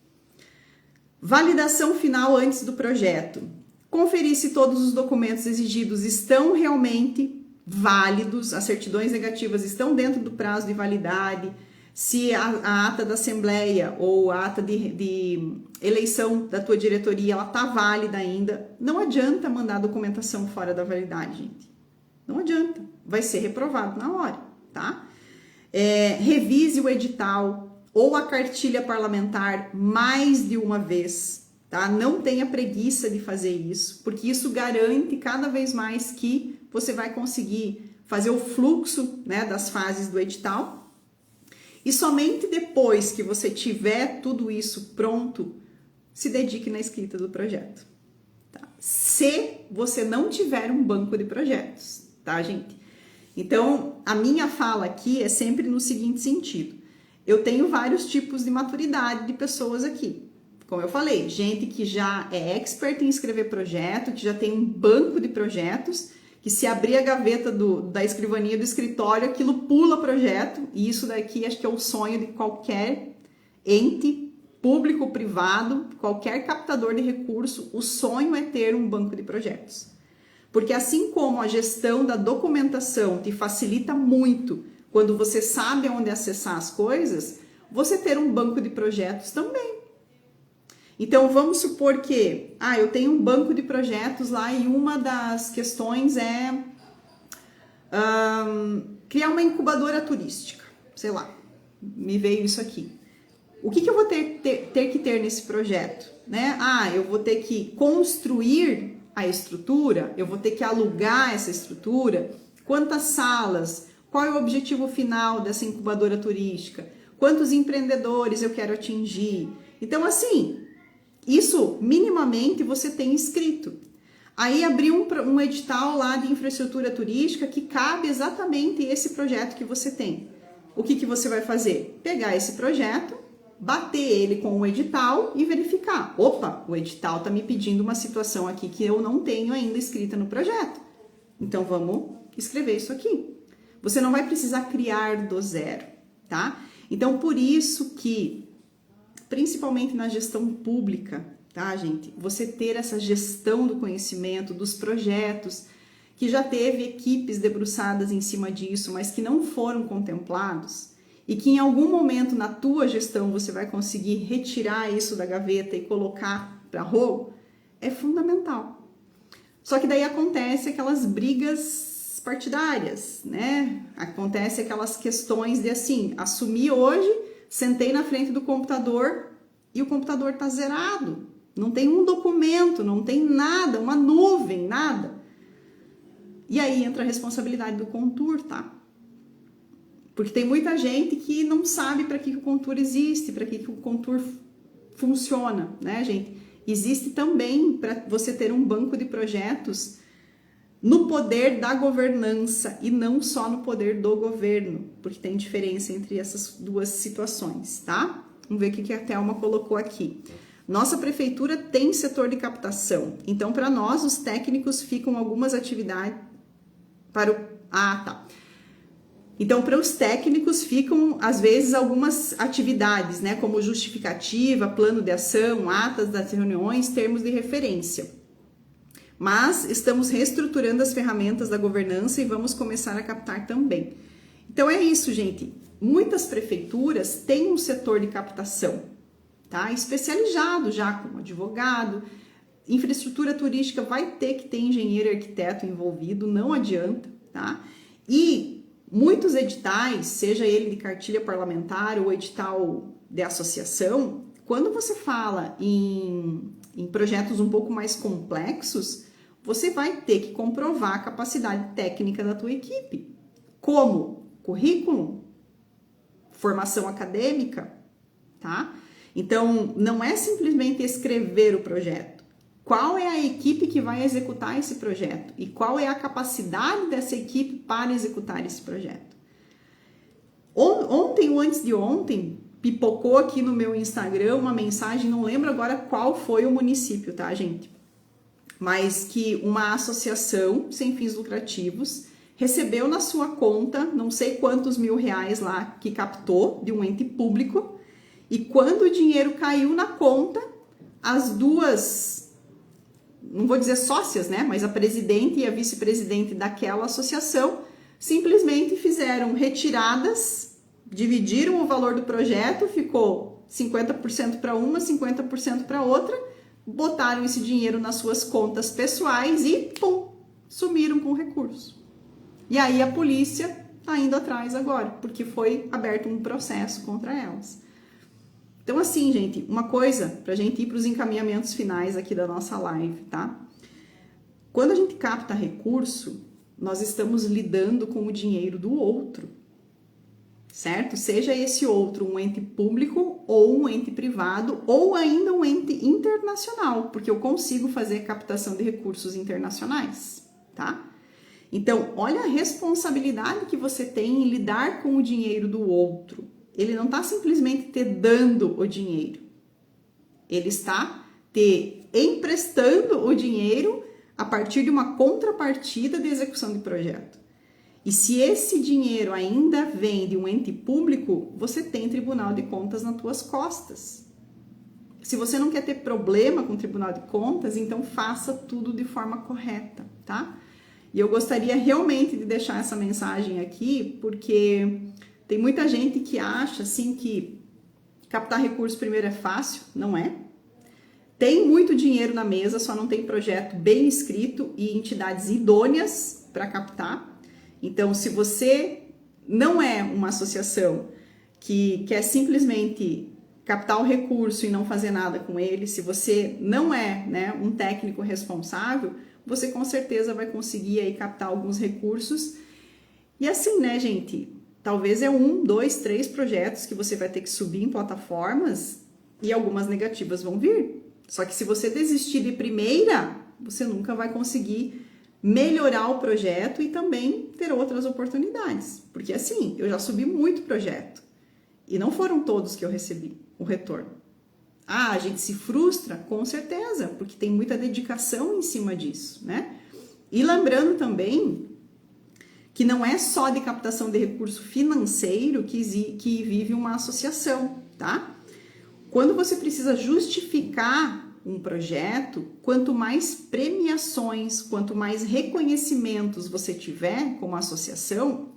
Validação final antes do projeto. Conferir se todos os documentos exigidos estão realmente válidos, as certidões negativas estão dentro do prazo de validade, se a ata da assembleia ou a ata de eleição da tua diretoria ela está válida ainda. Não adianta mandar documentação fora da validade, gente. Não adianta, vai ser reprovado na hora, tá? Revise o edital ou a cartilha parlamentar mais de uma vez, tá? Não tenha preguiça de fazer isso, porque isso garante cada vez mais que você vai conseguir fazer o fluxo, né, das fases do edital. E somente depois que você tiver tudo isso pronto, se dedique na escrita do projeto. Tá? Se você não tiver um banco de projetos, tá, gente? Então, a minha fala aqui é sempre no seguinte sentido. Eu tenho vários tipos de maturidade de pessoas aqui. Como eu falei, gente que já é expert em escrever projeto, que já tem um banco de projetos, que se abrir a gaveta da escrivaninha do escritório, aquilo pula projeto, e isso daqui acho que é o sonho de qualquer ente, público, privado, qualquer captador de recurso, o sonho é ter um banco de projetos. Porque assim como a gestão da documentação te facilita muito quando você sabe onde acessar as coisas, você ter um banco de projetos também. Então, vamos supor que, eu tenho um banco de projetos lá e uma das questões é criar uma incubadora turística. Sei lá, me veio isso aqui. O que eu vou ter que ter nesse projeto? Né? Eu vou ter que construir a estrutura, eu vou ter que alugar essa estrutura, quantas salas, qual é o objetivo final dessa incubadora turística, quantos empreendedores eu quero atingir. Então, assim, isso minimamente você tem escrito. Aí abrir um edital lá de infraestrutura turística que cabe exatamente esse projeto que você tem. O que você vai fazer? Pegar esse projeto, bater ele com o edital e verificar. Opa, o edital está me pedindo uma situação aqui que eu não tenho ainda escrita no projeto. Então, vamos escrever isso aqui. Você não vai precisar criar do zero, tá? Então, por isso que, principalmente na gestão pública, tá, gente? Você ter essa gestão do conhecimento, dos projetos, que já teve equipes debruçadas em cima disso, mas que não foram contemplados, e que em algum momento na tua gestão você vai conseguir retirar isso da gaveta e colocar para rolo, é fundamental. Só que daí acontece aquelas brigas partidárias, né? Acontece aquelas questões de assim, assumi hoje, sentei na frente do computador e o computador tá zerado. Não tem um documento, não tem nada, uma nuvem, nada. E aí entra a responsabilidade do Contur, tá? Porque tem muita gente que não sabe para que o Contour existe, para que o Contour funciona, né, gente? Existe também para você ter um banco de projetos no poder da governança e não só no poder do governo, porque tem diferença entre essas duas situações, tá? Vamos ver o que a Thelma colocou aqui. Nossa prefeitura tem setor de captação, então para nós os técnicos ficam algumas atividades para o... Ah, tá. Então, para os técnicos ficam, às vezes, algumas atividades, né? Como justificativa, plano de ação, atas das reuniões, termos de referência. Mas estamos reestruturando as ferramentas da governança e vamos começar a captar também. Então, é isso, gente. Muitas prefeituras têm um setor de captação, tá? Especializado já com advogado. Infraestrutura turística vai ter que ter engenheiro e arquiteto envolvido, não adianta, tá? E muitos editais, seja ele de cartilha parlamentar ou edital de associação, quando você fala em projetos um pouco mais complexos, você vai ter que comprovar a capacidade técnica da tua equipe. Como? Currículo, formação acadêmica, tá? Então, não é simplesmente escrever o projeto. Qual é a equipe que vai executar esse projeto? E qual é a capacidade dessa equipe para executar esse projeto? Ontem ou antes de ontem, pipocou aqui no meu Instagram uma mensagem, não lembro agora qual foi o município, tá, gente? Mas que uma associação sem fins lucrativos recebeu na sua conta, não sei quantos R$1.000 lá que captou de um ente público, e quando o dinheiro caiu na conta, as duas... não vou dizer sócias, né? Mas a presidente e a vice-presidente daquela associação simplesmente fizeram retiradas, dividiram o valor do projeto, ficou 50% para uma, 50% para outra, botaram esse dinheiro nas suas contas pessoais e, pum, sumiram com o recurso. E aí a polícia está indo atrás agora, porque foi aberto um processo contra elas. Então, assim, gente, uma coisa para a gente ir para os encaminhamentos finais aqui da nossa live, tá? Quando a gente capta recurso, nós estamos lidando com o dinheiro do outro, certo? Seja esse outro um ente público ou um ente privado ou ainda um ente internacional, porque eu consigo fazer captação de recursos internacionais, tá? Então, olha a responsabilidade que você tem em lidar com o dinheiro do outro. Ele não está simplesmente te dando o dinheiro. Ele está te emprestando o dinheiro a partir de uma contrapartida de execução de projeto. E se esse dinheiro ainda vem de um ente público, você tem Tribunal de Contas nas tuas costas. Se você não quer ter problema com o Tribunal de Contas, então faça tudo de forma correta, tá? E eu gostaria realmente de deixar essa mensagem aqui, porque tem muita gente que acha assim que captar recurso primeiro é fácil, não é? Tem muito dinheiro na mesa, só não tem projeto bem escrito e entidades idôneas para captar. Então, se você não é uma associação que quer simplesmente captar o recurso e não fazer nada com ele, se você não é, né, um técnico responsável, você com certeza vai conseguir aí captar alguns recursos. E assim, né, gente? Talvez é 1, 2, 3 projetos que você vai ter que subir em plataformas e algumas negativas vão vir. Só que se você desistir de primeira, você nunca vai conseguir melhorar o projeto e também ter outras oportunidades. Porque assim, eu já subi muito projeto e não foram todos que eu recebi o retorno. Ah, a gente se frustra? Com certeza, porque tem muita dedicação em cima disso, né? E lembrando também que não é só de captação de recurso financeiro que vive uma associação, tá? Quando você precisa justificar um projeto, quanto mais premiações, quanto mais reconhecimentos você tiver como associação,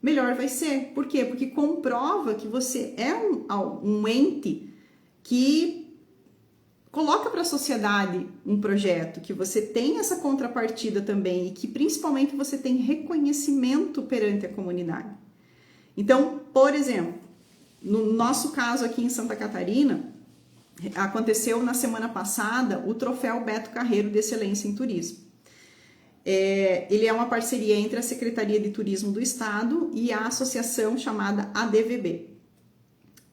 melhor vai ser. Por quê? Porque comprova que você é um ente que coloca para a sociedade um projeto, que você tem essa contrapartida também e que principalmente você tem reconhecimento perante a comunidade. Então, por exemplo, no nosso caso aqui em Santa Catarina, aconteceu na semana passada o troféu Beto Carreiro de Excelência em Turismo. ele é uma parceria entre a Secretaria de Turismo do Estado e a associação chamada ADVB.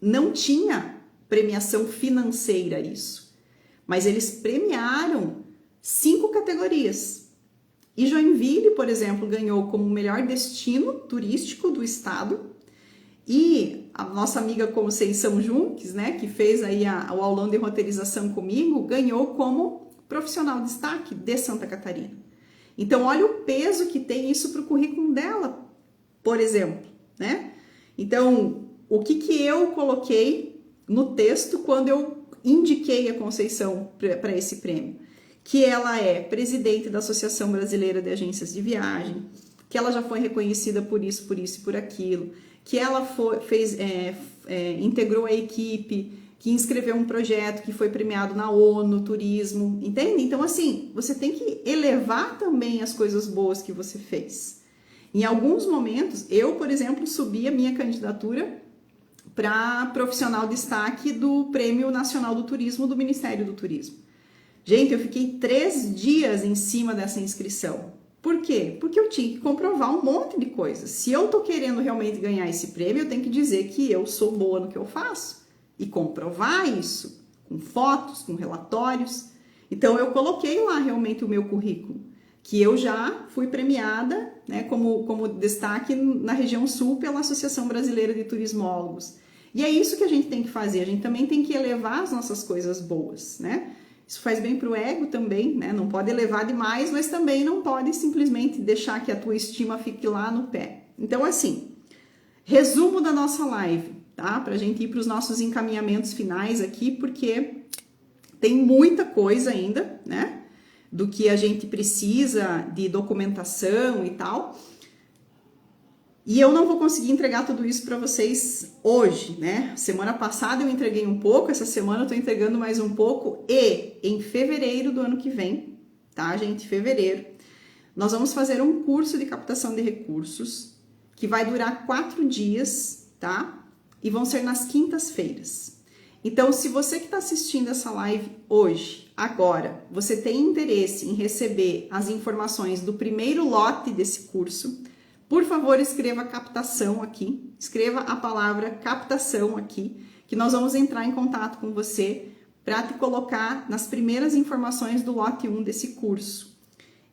Não tinha premiação financeira isso, mas eles premiaram 5 categorias. E Joinville, por exemplo, ganhou como melhor destino turístico do estado. E a nossa amiga Conceição Junques, né, que fez aí o aulão de roteirização comigo, ganhou como profissional de destaque de Santa Catarina. Então, olha o peso que tem isso para o currículo dela, por exemplo, né? Então, o que eu coloquei no texto quando eu indiquei a Conceição para esse prêmio? Que ela é presidente da Associação Brasileira de Agências de Viagem, que ela já foi reconhecida por isso e por aquilo, que ela integrou a equipe, que inscreveu um projeto que foi premiado na ONU, turismo, entende? Então, assim, você tem que elevar também as coisas boas que você fez. Em alguns momentos, eu, por exemplo, subi a minha candidatura para profissional destaque do Prêmio Nacional do Turismo do Ministério do Turismo. Gente, eu fiquei 3 dias em cima dessa inscrição. Por quê? Porque eu tinha que comprovar um monte de coisas. Se eu tô querendo realmente ganhar esse prêmio, eu tenho que dizer que eu sou boa no que eu faço e comprovar isso com fotos, com relatórios. Então, eu coloquei lá realmente o meu currículo, que eu já fui premiada, né, como destaque na região sul pela Associação Brasileira de Turismólogos. E é isso que a gente tem que fazer. A gente também tem que elevar as nossas coisas boas, né? Isso faz bem para o ego também, né? Não pode elevar demais, mas também não pode simplesmente deixar que a tua estima fique lá no pé. Então, assim, resumo da nossa live, tá? Para a gente ir para os nossos encaminhamentos finais aqui, porque tem muita coisa ainda, né? Do que a gente precisa de documentação e tal. E eu não vou conseguir entregar tudo isso para vocês hoje, né? Semana passada eu entreguei um pouco, essa semana eu tô entregando mais um pouco. E em fevereiro do ano que vem, tá, gente? Fevereiro, nós vamos fazer um curso de captação de recursos que vai durar 4 dias, tá? E vão ser nas quintas-feiras. Então, se você que está assistindo essa live hoje, agora, você tem interesse em receber as informações do primeiro lote desse curso, por favor, escreva captação aqui, escreva a palavra captação aqui, que nós vamos entrar em contato com você para te colocar nas primeiras informações do lote 1 desse curso.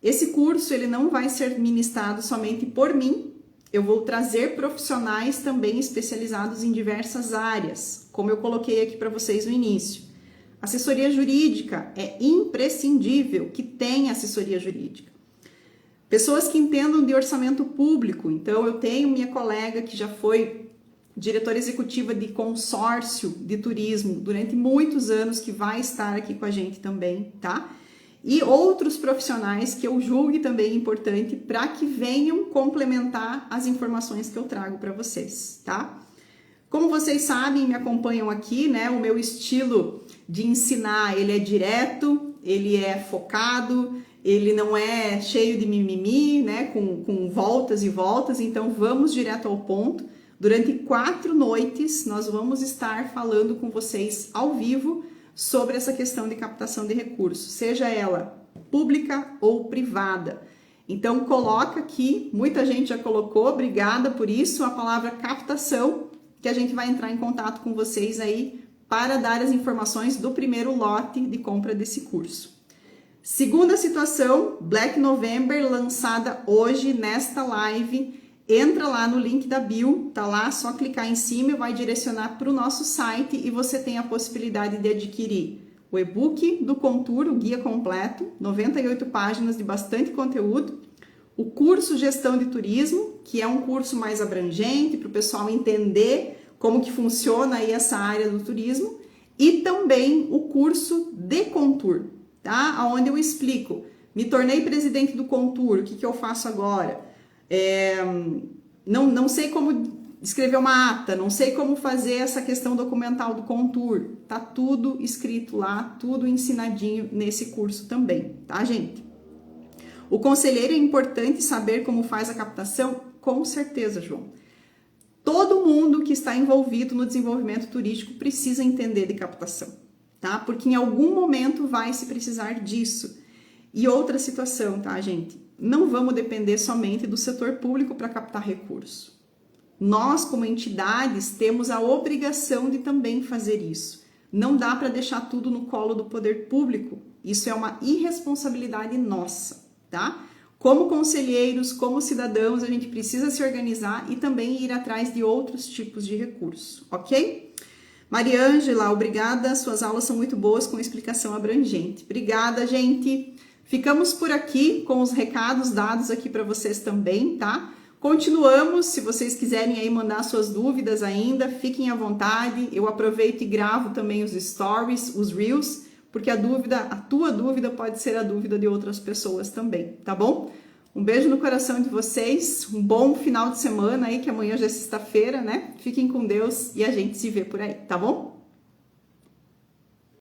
Esse curso, ele não vai ser ministrado somente por mim, eu vou trazer profissionais também especializados em diversas áreas, como eu coloquei aqui para vocês no início. Assessoria jurídica, é imprescindível que tenha assessoria jurídica. Pessoas que entendam de orçamento público, então eu tenho minha colega que já foi diretora executiva de consórcio de turismo durante muitos anos, que vai estar aqui com a gente também, tá? E outros profissionais que eu julgue também importante para que venham complementar as informações que eu trago para vocês, tá? Como vocês sabem, me acompanham aqui, né? O meu estilo de ensinar, ele é direto, ele é focado, ele não é cheio de mimimi, né? Com voltas e voltas, então vamos direto ao ponto. Durante 4 noites, nós vamos estar falando com vocês ao vivo sobre essa questão de captação de recursos, seja ela pública ou privada. Então, coloca aqui, muita gente já colocou, obrigada por isso, a palavra captação, que a gente vai entrar em contato com vocês aí para dar as informações do primeiro lote de compra desse curso. Segunda situação, Black November, lançada hoje nesta live. Entra lá no link da bio, tá lá, só clicar em cima e vai direcionar para o nosso site e você tem a possibilidade de adquirir o e-book do Contour, o guia completo, 98 páginas de bastante conteúdo, o curso Gestão de Turismo, que é um curso mais abrangente para o pessoal entender como que funciona aí essa área do turismo, e também o curso de Contour, tá? Onde eu explico, me tornei presidente do Contour, o que eu faço agora? Não sei como escrever uma ata, não sei como fazer essa questão documental do Contour. Tá tudo escrito lá, tudo ensinadinho nesse curso também, tá, gente? O conselheiro é importante saber como faz a captação? Com certeza, João. Todo mundo que está envolvido no desenvolvimento turístico precisa entender de captação, tá? Porque em algum momento vai se precisar disso. E outra situação, tá, gente? não vamos depender somente do setor público para captar recursos. Nós, como entidades, temos a obrigação de também fazer isso. Não dá para deixar tudo no colo do poder público. Isso é uma irresponsabilidade nossa, tá? Como conselheiros, como cidadãos, a gente precisa se organizar e também ir atrás de outros tipos de recursos, ok? Mariângela, obrigada. Suas aulas são muito boas com explicação abrangente. Obrigada, gente. Ficamos por aqui com os recados dados aqui para vocês também, tá? Continuamos, se vocês quiserem aí mandar suas dúvidas ainda, fiquem à vontade. Eu aproveito e gravo também os stories, os reels, porque a tua dúvida pode ser a dúvida de outras pessoas também, tá bom? Um beijo no coração de vocês, um bom final de semana aí, que amanhã já é sexta-feira, né? Fiquem com Deus e a gente se vê por aí, tá bom?